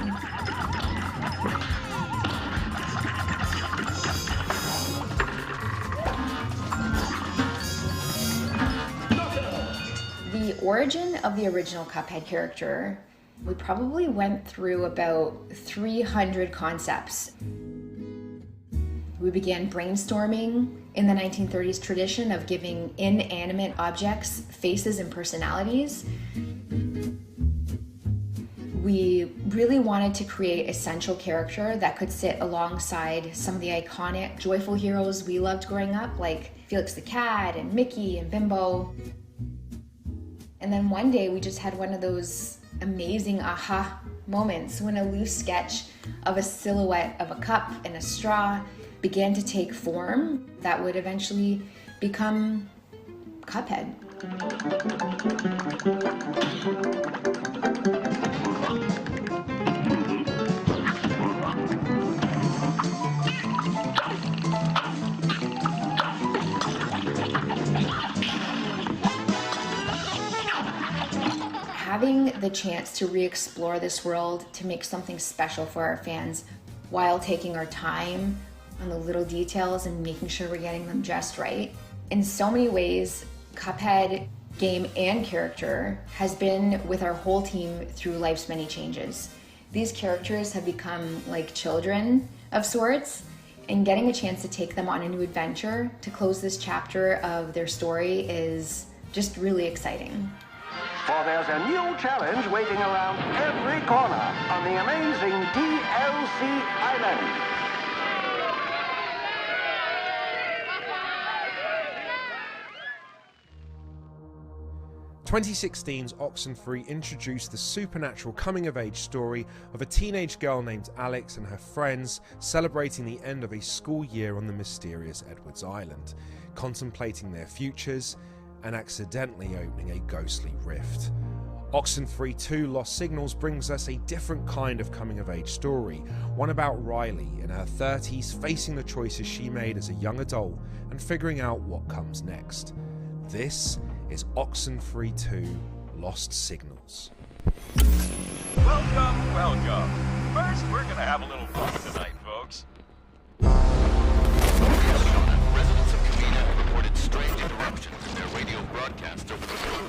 The origin of the original Cuphead character, we probably went through about 300 concepts. We began brainstorming in the 1930s tradition of giving inanimate objects faces and personalities. We really wanted to create a central character that could sit alongside some of the iconic joyful heroes we loved growing up, like Felix the Cat and Mickey and Bimbo. And then one day we just had one of those amazing aha moments when a loose sketch of a silhouette of a cup and a straw began to take form that would eventually become Cuphead. Having the chance to re-explore this world, to make something special for our fans while taking our time on the little details and making sure we're getting them just right. In so many ways, Cuphead, game and character, has been with our whole team through life's many changes. These characters have become like children of sorts, and getting a chance to take them on a new adventure to close this chapter of their story is just really exciting. For there's a new challenge waiting around every corner on the amazing DLC Island. 2016's Oxenfree introduced the supernatural coming-of-age story of a teenage girl named Alex and her friends celebrating the end of a school year on the mysterious Edwards Island, contemplating their futures and accidentally opening a ghostly rift. Oxenfree II Lost Signals brings us a different kind of coming-of-age story, one about Riley in her 30s facing the choices she made as a young adult and figuring out what comes next. This is Oxenfree II Lost Signals. Welcome, welcome. First, we're gonna have a little fun tonight, folks. Residents of Camina have reported strange interruptions in their radio broadcast over the phone.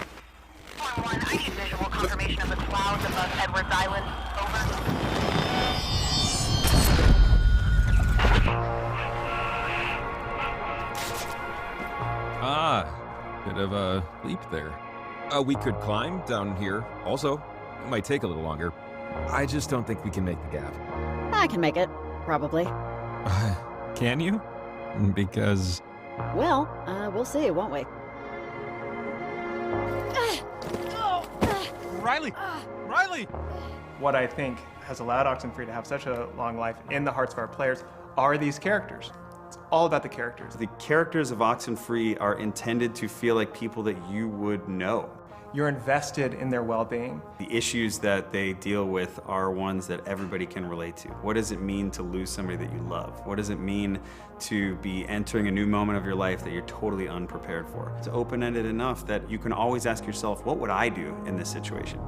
1-1, I need visual confirmation of the clouds above Edwards Island. Bit of a leap there. We could climb down here. Also, it might take a little longer. I just don't think we can make the gap. I can make it, probably. Can you? Because... Well, we'll see, won't we? Riley! Riley! What I think has allowed Oxenfree to have such a long life in the hearts of our players are these characters. It's all about the characters. The characters of Oxenfree are intended to feel like people that you would know. You're invested in their well-being. The issues that they deal with are ones that everybody can relate to. What does it mean to lose somebody that you love? What does it mean to be entering a new moment of your life that you're totally unprepared for? It's open-ended enough that you can always ask yourself, what would I do in this situation?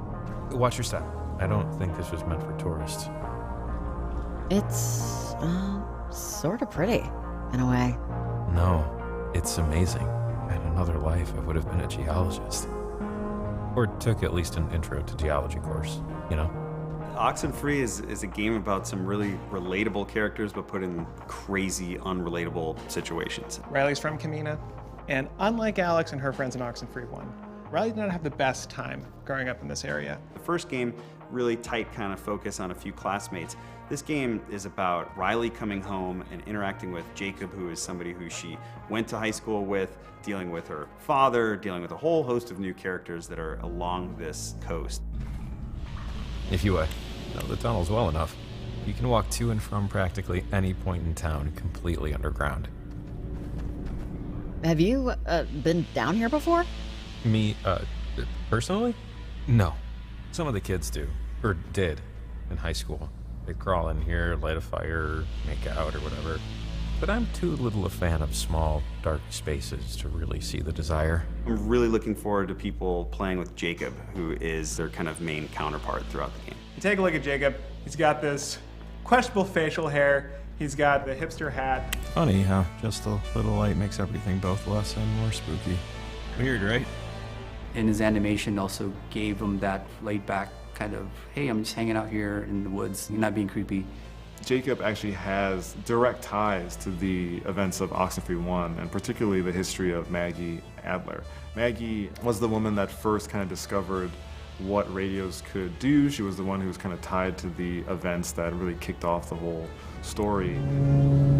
Watch your step. I don't think this was meant for tourists. It's, sort of pretty, in a way. No, it's amazing. In another life, I would have been a geologist. Or took at least an intro to geology course, you know? Oxenfree is a game about some really relatable characters, but put in crazy, unrelatable situations. Riley's from Camina, and unlike Alex and her friends in Oxenfree 1, Riley did not have the best time growing up in this area. The first game, really tight kind of focus on a few classmates. This game is about Riley coming home and interacting with Jacob, who is somebody who she went to high school with, dealing with her father, dealing with a whole host of new characters that are along this coast. If you know the tunnels well enough. You can walk to and from practically any point in town completely underground. Have you, been down here before? Me, personally? No. Some of the kids do. Or did. In high school. They'd crawl in here, light a fire, make out, or whatever. But I'm too little a fan of small, dark spaces to really see the desire. I'm really looking forward to people playing with Jacob, who is their kind of main counterpart throughout the game. You take a look at Jacob. He's got this questionable facial hair. He's got the hipster hat. Funny how just a little light makes everything both less and more spooky. Weird, right? And his animation also gave him that laid-back kind of, hey, I'm just hanging out here in the woods, you're not being creepy. Jacob actually has direct ties to the events of Oxenfree I, and particularly the history of Maggie Adler. Maggie was the woman that first kind of discovered what radios could do. She was the one who was kind of tied to the events that really kicked off the whole story.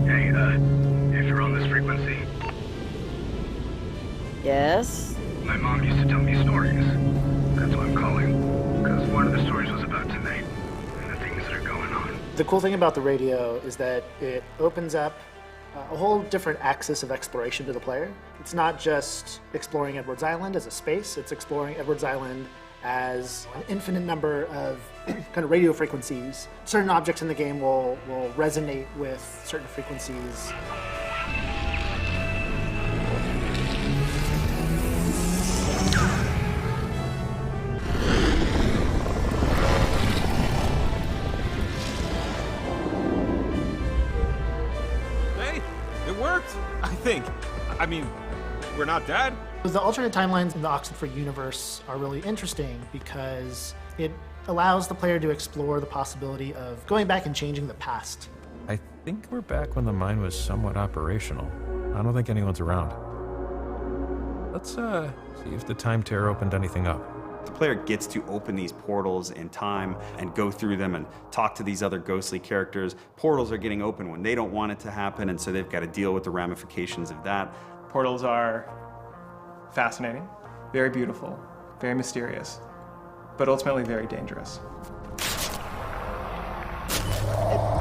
Hey, if you're on this frequency. Yes? My mom used to tell me stories. That's why I'm calling. Because one of the stories was about tonight and the things that are going on. The cool thing about the radio is that it opens up a whole different axis of exploration to the player. It's not just exploring Edwards Island as a space, it's exploring Edwards Island as an infinite number of kind of radio frequencies. Certain objects in the game will resonate with certain frequencies. Hey, it worked, I think. I mean, we're not dead. The alternate timelines in the Oxenfree universe are really interesting because it allows the player to explore the possibility of going back and changing the past. I think we're back when the mine was somewhat operational. I don't think anyone's around. Let's, see if the time tear opened anything up. The player gets to open these portals in time and go through them and talk to these other ghostly characters. Portals are getting open when they don't want it to happen, and so they've got to deal with the ramifications of that. Portals are fascinating, very beautiful, very mysterious, but ultimately very dangerous.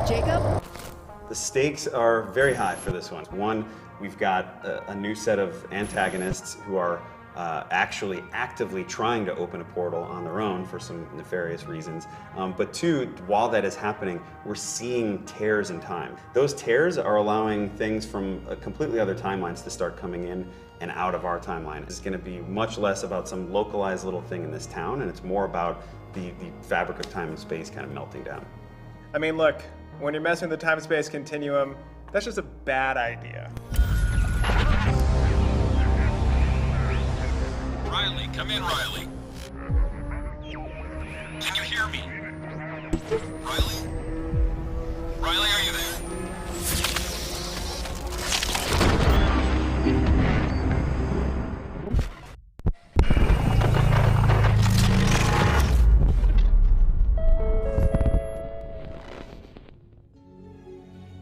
Jacob? The stakes are very high for this one. One, we've got a new set of antagonists who are actually actively trying to open a portal on their own for some nefarious reasons. But two, while that is happening, we're seeing tears in time. Those tears are allowing things from completely other timelines to start coming in and out of our timeline. It's going to be much less about some localized little thing in this town, and it's more about the fabric of time and space kind of melting down. I mean, look, when you're messing with the time-space continuum, that's just a bad idea. Riley, come in, Riley. Can you hear me? Riley? Riley, are you there?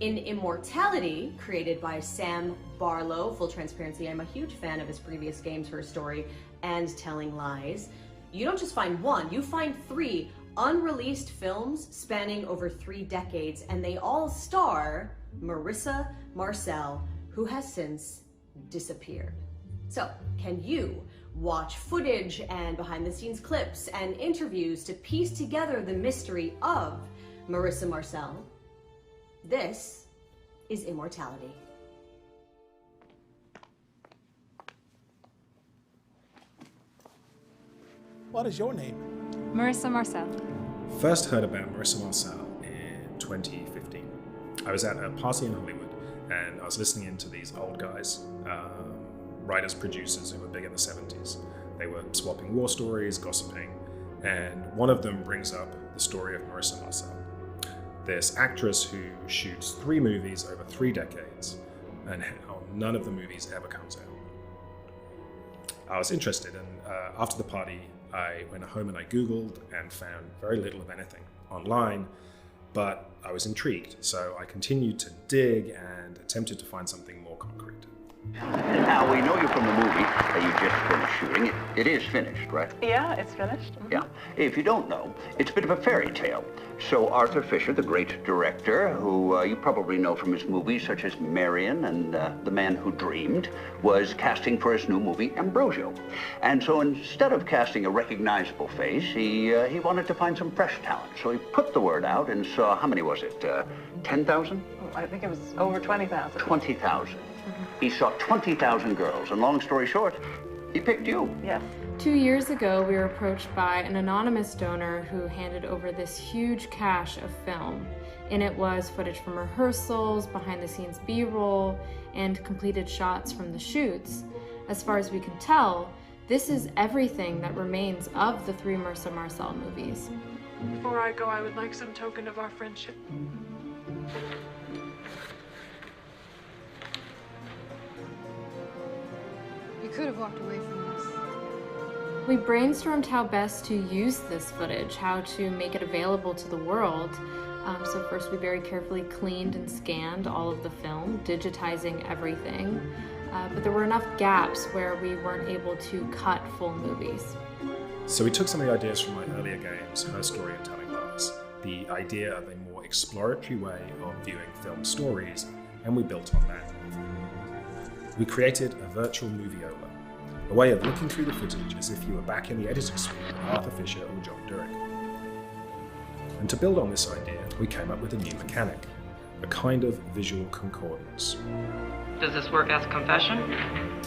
In Immortality, created by Sam Barlow, full transparency, I'm a huge fan of his previous games, Her Story and Telling Lies, you don't just find one, you find 3 unreleased films spanning over 3 decades, and they all star Marissa Marcel, who has since disappeared. So, can you watch footage and behind-the-scenes clips and interviews to piece together the mystery of Marissa Marcel? This is Immortality. What is your name? Marissa Marcel. First heard about Marissa Marcel in 2015. I was at a party in Hollywood and I was listening in to these old guys, writers, producers who were big in the 70s. They were swapping war stories, gossiping, and one of them brings up the story of Marissa Marcel. This actress who shoots 3 movies over 3 decades, and how none of the movies ever comes out. I was interested, and after the party, I went home and I Googled and found very little of anything online, but I was intrigued, so I continued to dig and attempted to find something more concrete. Now, Well, we know you from the movie that you just finished shooting. It is finished, right? Yeah, it's finished. Yeah. If you don't know, it's a bit of a fairy tale. So Arthur Fisher, the great director, who you probably know from his movies such as Marion and The Man Who Dreamed, was casting for his new movie, Ambrosio. And so instead of casting a recognizable face, he wanted to find some fresh talent. So he put the word out and saw, how many was it, 10,000? I think it was over 20,000. 20,000. He saw 20,000 girls, and long story short, he picked you. Yes. 2 years ago, we were approached by an anonymous donor who handed over this huge cache of film. In it was footage from rehearsals, behind-the-scenes B-roll, and completed shots from the shoots. As far as we can tell, this is everything that remains of the 3 Marcel Marceau movies. Before I go, I would like some token of our friendship. You could have walked away from this. We brainstormed how best to use this footage, how to make it available to the world. So first we very carefully cleaned and scanned all of the film, digitizing everything. But there were enough gaps where we weren't able to cut full movies. So we took some of the ideas from my earlier games, Her Story and Telling Lies, the idea of a more exploratory way of viewing film stories, and we built on that. We created a virtual movieola, a way of looking through the footage as if you were back in the editing suite with Arthur Fisher or John Durick. And to build on this idea, we came up with a new mechanic, a kind of visual concordance. Does this work as confession?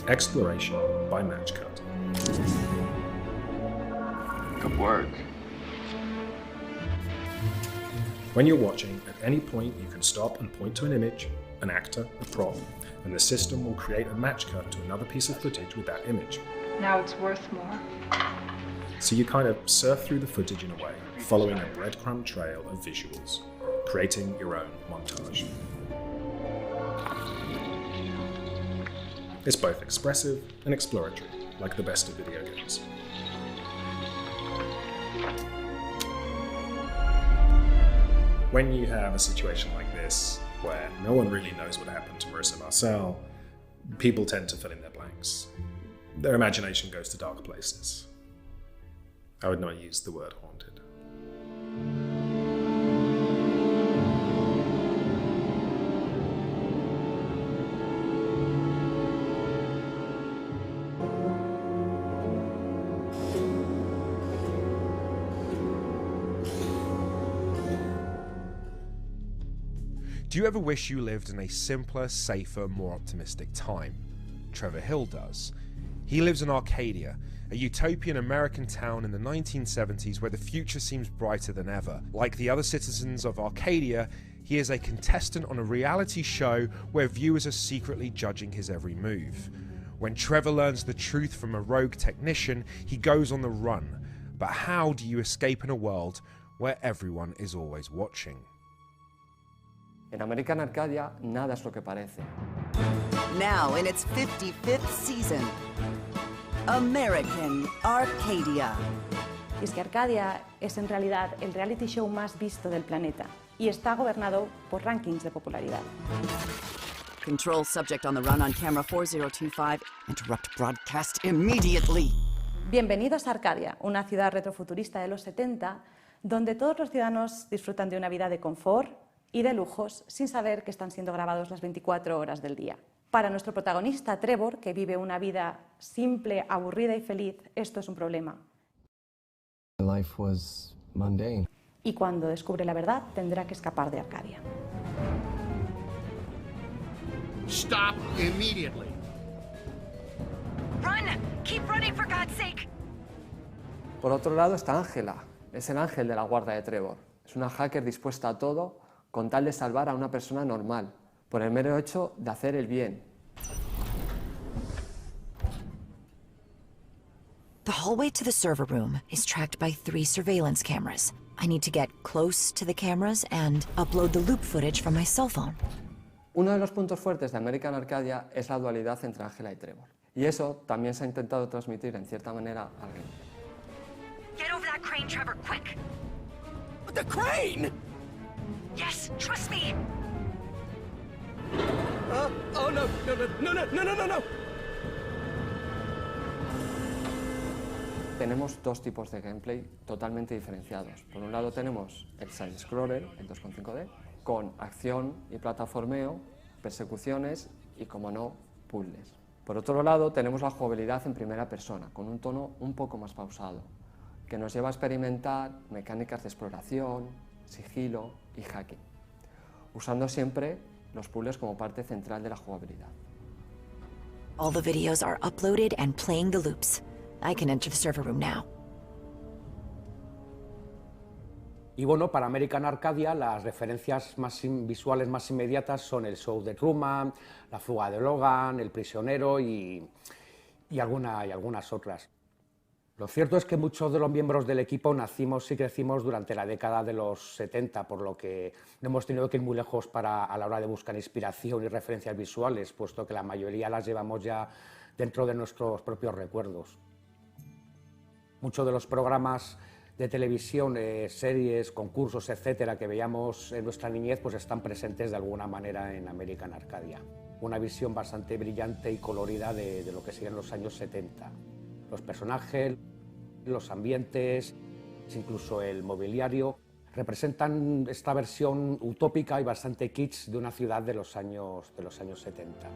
Exploration by match cut. Good work. When you're watching, at any point you can stop and point to an image, an actor, a prop, and the system will create a match cut to another piece of footage with that image. Now it's worth more. So you kind of surf through the footage in a way, following a breadcrumb trail of visuals, creating your own montage. It's both expressive and exploratory, like the best of video games. When you have a situation like this, where no one really knows what happened to Marcel Marceau, people tend to fill in their blanks. Their imagination goes to dark places. I would not use the word haunted. Do you ever wish you lived in a simpler, safer, more optimistic time? Trevor Hill does. He lives in Arcadia, a utopian American town in the 1970s where the future seems brighter than ever. Like the other citizens of Arcadia, he is a contestant on a reality show where viewers are secretly judging his every move. When Trevor learns the truth from a rogue technician, he goes on the run. But how do you escape in a world where everyone is always watching? En American Arcadia, nada es lo que parece. Now in its 55th season, American Arcadia. Y es que Arcadia es en realidad el reality show más visto del planeta y está gobernado por rankings de popularidad. Control subject on the run on camera 4025. Interrupt broadcast immediately. Bienvenidos a Arcadia, una ciudad retrofuturista de los 70, donde todos los ciudadanos disfrutan de una vida de confort y de lujos sin saber que están siendo grabados las 24 horas del día. Para nuestro protagonista, Trevor, que vive una vida simple, aburrida y feliz, esto es un problema. Life was mundane. Y cuando descubre la verdad, tendrá que escapar de Arcadia. Stop immediately. Run! Keep running, for God's sake! Por otro lado está Ángela, es el ángel de la guarda de Trevor. Es una hacker dispuesta a todo con tal de salvar a una persona normal, por el mero hecho de hacer el bien. The hallway to the server room is tracked by 3 surveillance cameras. I need to get close to the cameras and upload the loop footage from my cell phone. Uno de los puntos fuertes de American Arcadia es la dualidad entre Ángela y Trevor. Y eso también se ha intentado transmitir en cierta manera al game. Get over that crane, Trevor, quick! The crane? Yes, trust me! Oh no, no. Tenemos dos tipos de gameplay totalmente diferenciados. Por un lado tenemos el side-scroller, el 2.5D, con acción y plataformeo, persecuciones y, como no, puzzles. Por otro lado tenemos la jugabilidad en primera persona, con un tono un poco más pausado, que nos lleva a experimentar mecánicas de exploración, sigilo y hacking, usando siempre los puzzles como parte central de la jugabilidad. All the videos are uploaded and playing the loops. I can enter the server room now. Y bueno, para American Arcadia las referencias visuales más inmediatas son el show de Truman, la fuga de Logan, el prisionero y algunas otras. Lo cierto es que muchos de los miembros del equipo nacimos y crecimos durante la década de los 70, por lo que no hemos tenido que ir muy lejos a la hora de buscar inspiración y referencias visuales, puesto que la mayoría las llevamos ya dentro de nuestros propios recuerdos. Muchos de los programas de televisión, series, concursos, etcétera, que veíamos en nuestra niñez, pues están presentes de alguna manera en American Arcadia. Una visión bastante brillante y colorida de lo que serían los años 70. Los personajes, los ambientes, incluso el mobiliario, representan esta versión utópica y bastante kitsch de una ciudad de los años 70.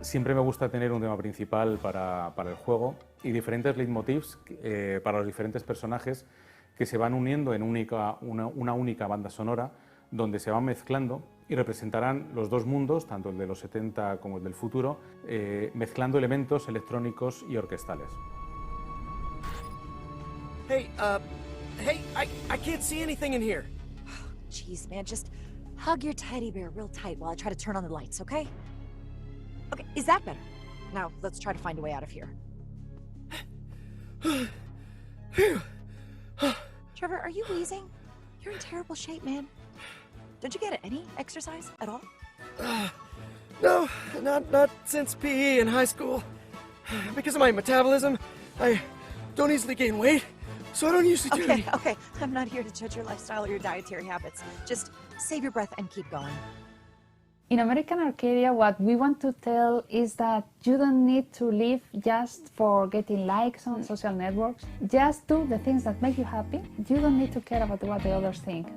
Siempre me gusta tener un tema principal para el juego y diferentes leitmotivs para los diferentes personajes que se van uniendo en una única banda sonora donde se van mezclando y representarán los dos mundos, tanto el de los 70 como el del futuro, mezclando elementos electrónicos y orquestales. Hey, I can't see anything in here. Jeez, man, just hug your teddy bear real tight while I try to turn on the lights, okay? Okay, is that better? Now, let's try to find a way out of here. Trevor, are you wheezing? You're in terrible shape, man. Don't you get any exercise at all? No, not since PE in high school. Because of my metabolism, I don't easily gain weight, so I don't usually do any... Okay, I'm not here to judge your lifestyle or your dietary habits. Just save your breath and keep going. In American Arcadia, what we want to tell is that you don't need to live just for getting likes on social networks. Just do the things that make you happy. You don't need to care about what the others think.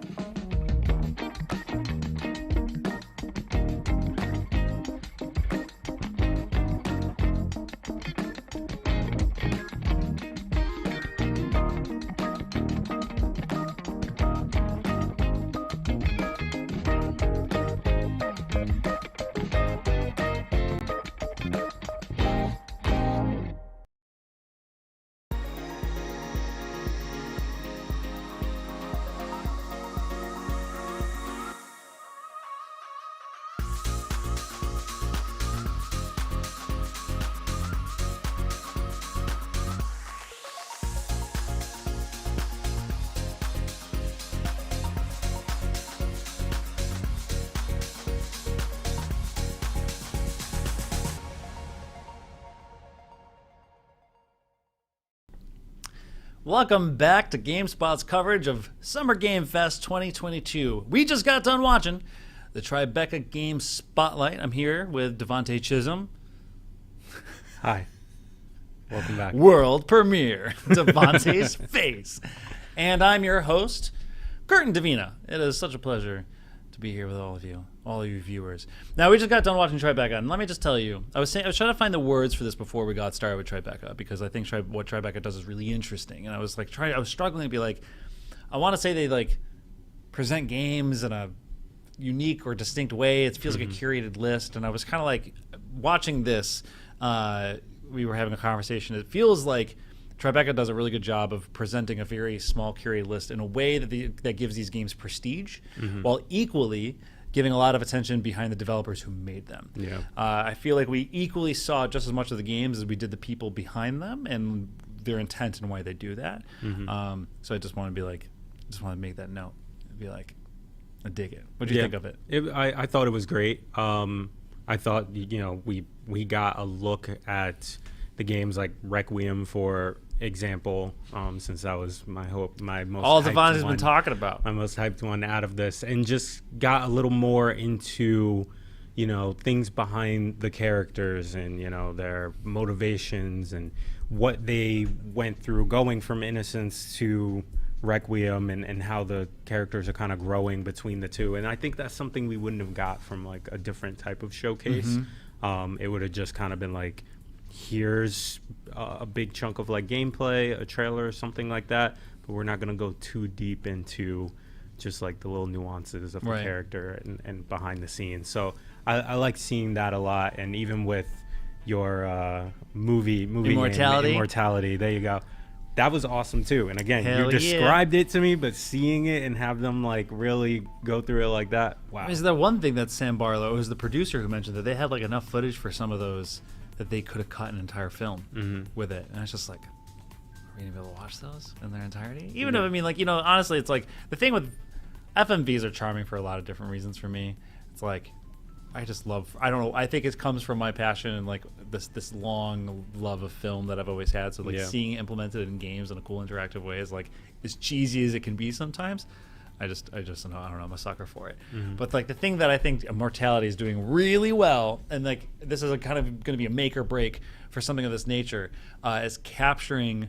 Welcome back to GameSpot's coverage of Summer Game Fest 2022. We just got done watching the Tribeca Game Spotlight. I'm here with Devontae Chisholm. Hi. Welcome back. World premiere, Devontae's face. And I'm your host, Curtin Davina. It is such a pleasure to be here with all of you viewers. Now, we just got done watching Tribeca, and let me just tell you, I was trying to find the words for this before we got started with Tribeca, because I think what Tribeca does is really interesting. And I was struggling to be like, I want to say they like present games in a unique or distinct way. It feels like a curated list, and I was kind of like watching this. We were having a conversation. It feels like Tribeca does a really good job of presenting a very small curated list in a way that gives these games prestige, while equally giving a lot of attention behind the developers who made them. Yeah. I feel like we equally saw just as much of the games as we did the people behind them and their intent and why they do that. So I just want to make that note and be like, I dig it. What do you think of it? I thought it was great. I thought we got a look at the games like Requiem for example, since that was my most all hyped Devontae's one, been talking about. my most hyped one out of this, and just got a little more into, you know, things behind the characters and, you know, their motivations and what they went through going from Innocence to Requiem, and how the characters are kind of growing between the two. And I think that's something we wouldn't have got from like a different type of showcase. It would have just kind of been like, here's a big chunk of like gameplay, a trailer or something like that, but we're not going to go too deep into just like the little nuances of the character and behind the scenes. So I like seeing that a lot. And even with your movie Immortality, there you go. That was awesome too. And again, you described it to me, but seeing it and have them like really go through it like that, wow. Is there one thing that Sam Barlow, who's the producer, who mentioned that they had like enough footage for some of those that they could have cut an entire film with it. And it's just like, are we gonna be able to watch those in their entirety? Even though, I mean, like, you know, honestly, it's like the thing with FMVs are charming for a lot of different reasons for me. It's like, I just love, I don't know, I think it comes from my passion and like this long love of film that I've always had. So like seeing it implemented in games in a cool interactive way is like as cheesy as it can be sometimes. I just know, I don't know, I'm a sucker for it. But like the thing that I think Immortality is doing really well, and like this is a kind of going to be a make or break for something of this nature, is capturing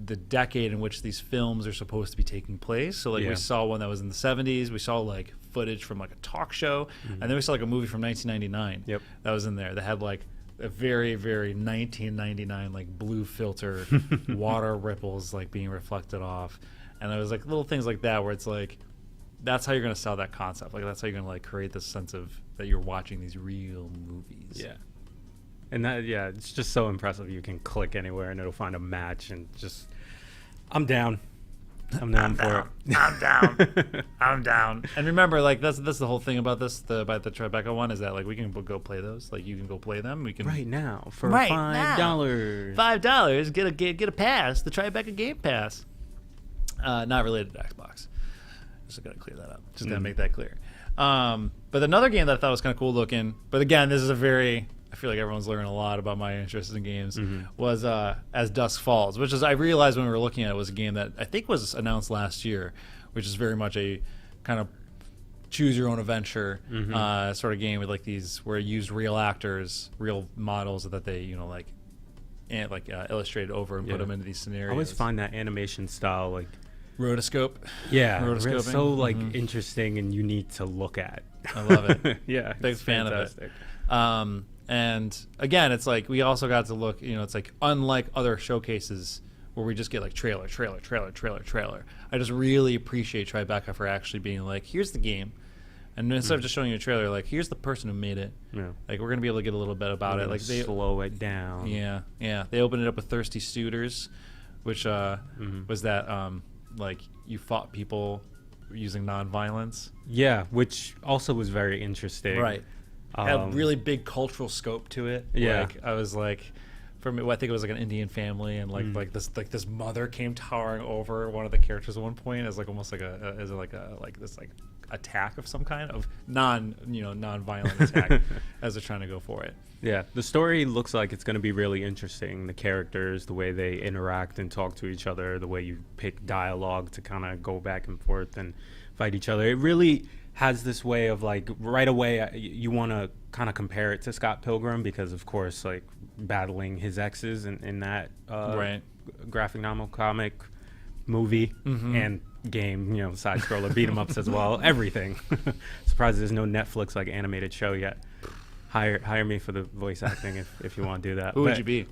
the decade in which these films are supposed to be taking place. So like we saw one that was in the 70s, we saw like footage from like a talk show, and then we saw like a movie from 1999 that was in there that had like a very, very 1999 like blue filter water ripples like being reflected off. And it was like little things like that where it's like, that's how you're going to sell that concept. Like that's how you're going to like create this sense of that you're watching these real movies. Yeah. And that, it's just so impressive. You can click anywhere and it'll find a match, and just, I'm down. I'm down for it. I'm down. I'm down. And remember, like that's the whole thing about this, about the Tribeca one, is that like we can go play those. Like you can go play them. We can right now for $5. $5. Get a pass. The Tribeca Game Pass. Not related to Xbox. Just gotta clear that up. Just gotta make that clear. But another game that I thought was kind of cool looking, but again, this is I feel like everyone's learning a lot about my interest in games, was as Dusk Falls, which is, I realized when we were looking at it, was a game that I think was announced last year, which is very much a kind of choose your own adventure sort of game with like these, where you use real actors, real models that they, you know, like illustrated over and put them into these scenarios. I always find that animation style like rotoscope. So like interesting and unique to look at. I love it. Big fan of it. And again, it's like we also got to look, you know, it's like unlike other showcases where we just get like trailer. I just really appreciate Tribeca for actually being like, here's the game. And instead of just showing you a trailer, like, here's the person who made it. Like, we're going to be able to get a little bit about it. Like, they slow it down. They opened it up with Thirsty Suitors, which was that, like, you fought people using nonviolence. Yeah, which also was very interesting. Right. Had a really big cultural scope to it. Like, I was like, for me, I think it was like an Indian family, and like this mother came towering over one of the characters at one point as like almost like this attack of some kind of non-violent attack as they're trying to go for it. Yeah, the story looks like it's going to be really interesting. The characters, the way they interact and talk to each other, the way you pick dialogue to kind of go back and forth and fight each other. It really has this way of like right away you want to kind of compare it to Scott Pilgrim, because of course like battling his exes in that graphic novel, comic, movie and game, you know, side scroller, beat 'em ups as well, everything. Surprised there's no Netflix like animated show yet. Hire me for the voice acting if you want to do that. Who would you be?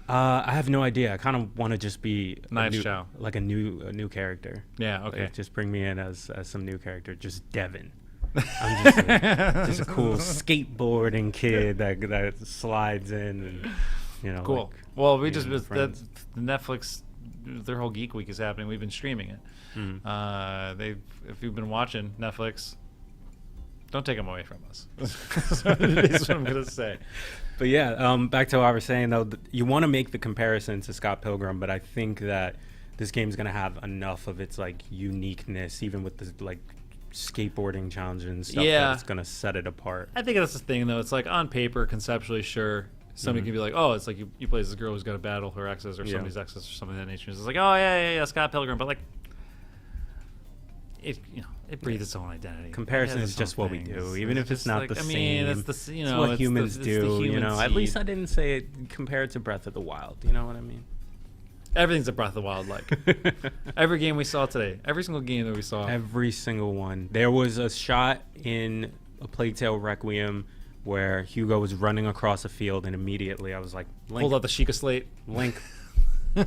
I have no idea. I kind of want to just be a new character. Yeah, okay. Like, just bring me in as some new character. Just Devin. I'm just a cool skateboarding kid that slides in, and you know. Cool. Like, well, we just Netflix, their whole Geek Week is happening. We've been streaming it. If you've been watching Netflix, don't take them away from us. That's what I'm gonna say. But yeah, back to what I was saying though, you want to make the comparison to Scott Pilgrim, but I think that this game's gonna have enough of its like uniqueness, even with the like skateboarding challenges and stuff, that it's gonna set it apart. I think that's the thing though. It's like on paper, conceptually, sure, somebody can be like, oh, it's like you play as this girl who's got to battle her exes or somebody's exes or something of that nature. It's like, oh yeah, Scott Pilgrim, but like, it breathes its own identity. Comparison is just what we do, even if it's not like, the I same. mean, it's what humans do. Human At least I didn't say it compared to Breath of the Wild. You know what I mean? Everything's a Breath of the Wild like. Every game we saw today, every single game that we saw, every single one. There was a shot in A Plague Tale Requiem where Hugo was running across a field, and immediately I was like, Link, pulled out the Sheikah slate. Link,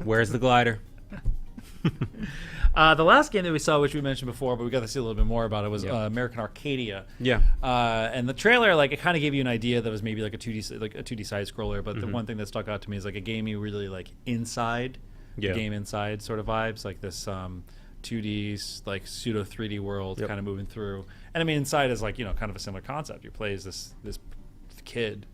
where's the glider? The last game that we saw, which we mentioned before, but we got to see a little bit more about it, was American Arcadia. Yeah. And the trailer, like, it kind of gave you an idea that was maybe like a 2D side scroller. But the one thing that stuck out to me is like a game you really like inside, game inside sort of vibes, like this 2D like pseudo 3D world kind of moving through. And I mean, inside is like kind of a similar concept. You play as this kid.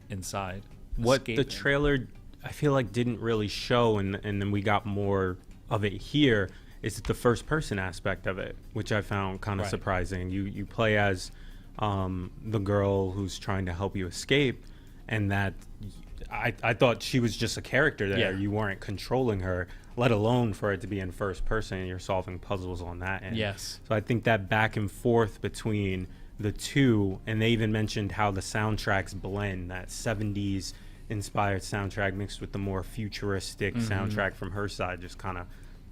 Inside. What the trailer I feel like didn't really show, and then we got more of it here, is the first person aspect of it, which I found kind of surprising. You play as the girl who's trying to help you escape, and that I thought she was just a character there. You weren't controlling her, let alone for it to be in first person and you're solving puzzles on that end. So I think that back and forth between the two, and they even mentioned how the soundtracks blend, that 70s inspired soundtrack mixed with the more futuristic soundtrack from her side, just kind of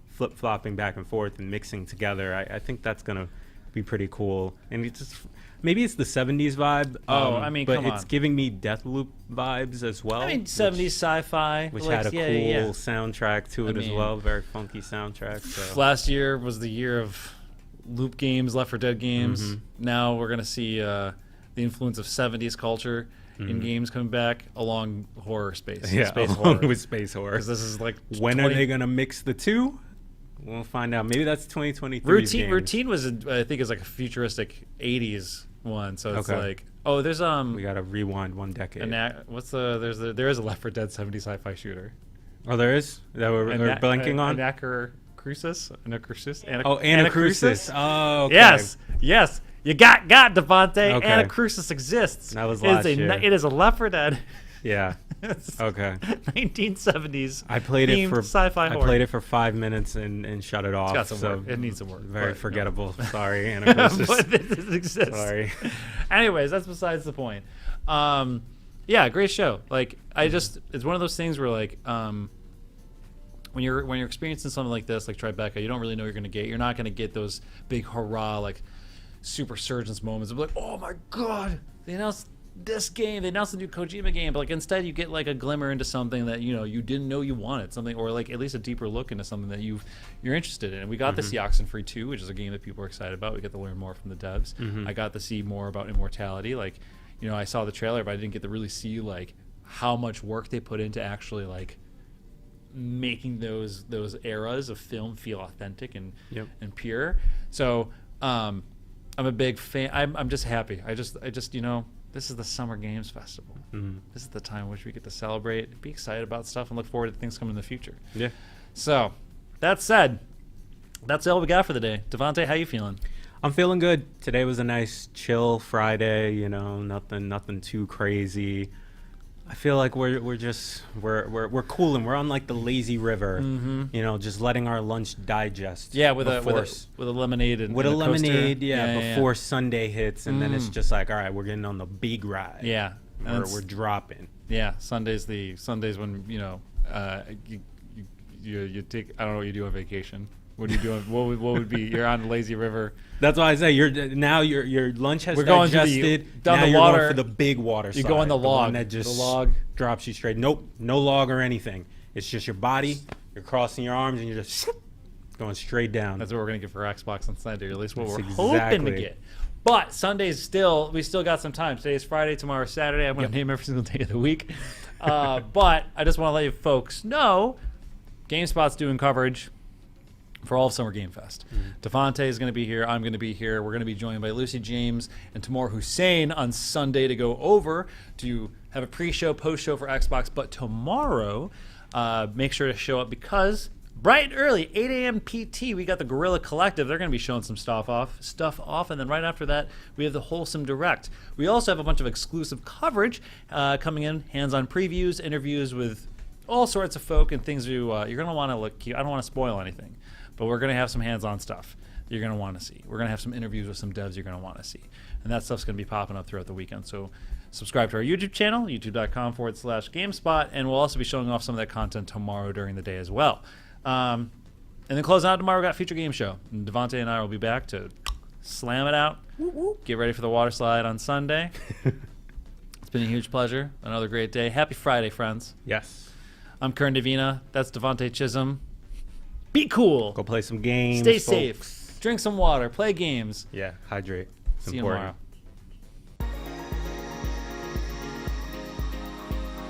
flip-flopping back and forth and mixing together. I think that's gonna be pretty cool, and it's just, maybe it's the 70s vibe. I mean, but come it's on. giving me Deathloop vibes as well. I mean, 70s sci-fi, which like, had a cool soundtrack to it as well, very funky soundtrack. So. Last year was the year of loop games, Left 4 Dead games. Now we're gonna see the influence of 70s culture in games coming back along horror space. Space along horror. with space horror. Because this is like when are they gonna mix the two? We'll find out. Maybe that's 2023. Routine was, I think, is like a futuristic 80s one. So it's like, oh, there's we gotta rewind one decade. There is a Left 4 Dead 70s sci-fi shooter. Oh, there is? That we're blanking on? Anacrusis? Anacrusis. Oh, okay. Yes. You got Devontae. Okay. Anacrusis exists. That was last year. It is a Left 4 Dead. Yeah. Okay. 1970s. I played it for sci-fi horror. I played it for 5 minutes and shut it off. It's got some work. It needs some work. Very forgettable. No. Sorry, Anacrusis. But it exists. Sorry. Anyways, that's besides the point. Yeah, great show. Like, it's one of those things where like when you're experiencing something like this, like Tribeca, you don't really know what you're gonna get. You're not gonna get those big hurrah like super surgeons moments of like, oh my god, they announced this game, they announced a new Kojima game, but like instead you get like a glimmer into something that you didn't know you wanted, something, or like at least a deeper look into something that you're interested in. And we got to see Oxenfree II, which is a game that people are excited about. We get to learn more from the devs. I got to see more about Immortality. Like, I saw the trailer, but I didn't get to really see like how much work they put into actually like making those eras of film feel authentic and pure. So I'm a big fan. I'm just happy. I just this is the Summer Games Festival. This is the time in which we get to celebrate, be excited about stuff, and look forward to things coming in the future. Yeah. So, that said, that's all we got for the day. Devontae, how you feeling? I'm feeling good. Today was a nice, chill Friday. Nothing too crazy. I feel like we're cool, and we're on like the lazy river. Just letting our lunch digest. Yeah, with a lemonade and with a lemonade. Yeah, before Sunday hits, and then it's just like, all right, we're getting on the big ride. Yeah, we're dropping. Yeah, Sundays when you take, I don't know what you do on vacation. What are you doing? What would be? You're on the lazy river. That's why I say your lunch has digested. Down now the you're water going for the big water. You side, go on the log. One that just the log drops you straight. Nope, no log or anything. It's just your body. You're crossing your arms and you're just going straight down. That's what we're gonna get for Xbox on Sunday, or at least what we're hoping to get. But Sunday's we still got some time. Today's Friday, tomorrow's Saturday. I'm gonna name every single day of the week. But I just want to let you folks know, GameSpot's doing coverage for all of Summer Game Fest. Devontae is going to be here. I'm going to be here. We're going to be joined by Lucy James and Tamor Hussein on Sunday to go over to have a pre-show, post-show for Xbox. But tomorrow, make sure to show up because Bright and early, 8 a.m. PT, we got the Guerrilla Collective. They're going to be showing some stuff off, and then right after that, we have the Wholesome Direct. We also have a bunch of exclusive coverage coming in, hands-on previews, interviews with all sorts of folk and things you're going to want to look cute. I don't want to spoil anything, but we're going to have some hands-on stuff you're going to want to see. We're going to have some interviews with some devs you're going to want to see, and that stuff's going to be popping up throughout the weekend. So subscribe to our YouTube channel, youtube.com/GameSpot, and we'll also be showing off some of that content tomorrow during the day as well. And then closing out tomorrow, we got Future Game Show. And Devontae and I will be back to slam it out. Get ready for the water slide on Sunday. It's been a huge pleasure. Another great day. Happy Friday, friends. Yes. I'm Kern Davina. That's Devontae Chisholm. Be cool. Go play some games. Stay folks. safe. Drink some water. Play games. Yeah, hydrate. It's See important. you tomorrow.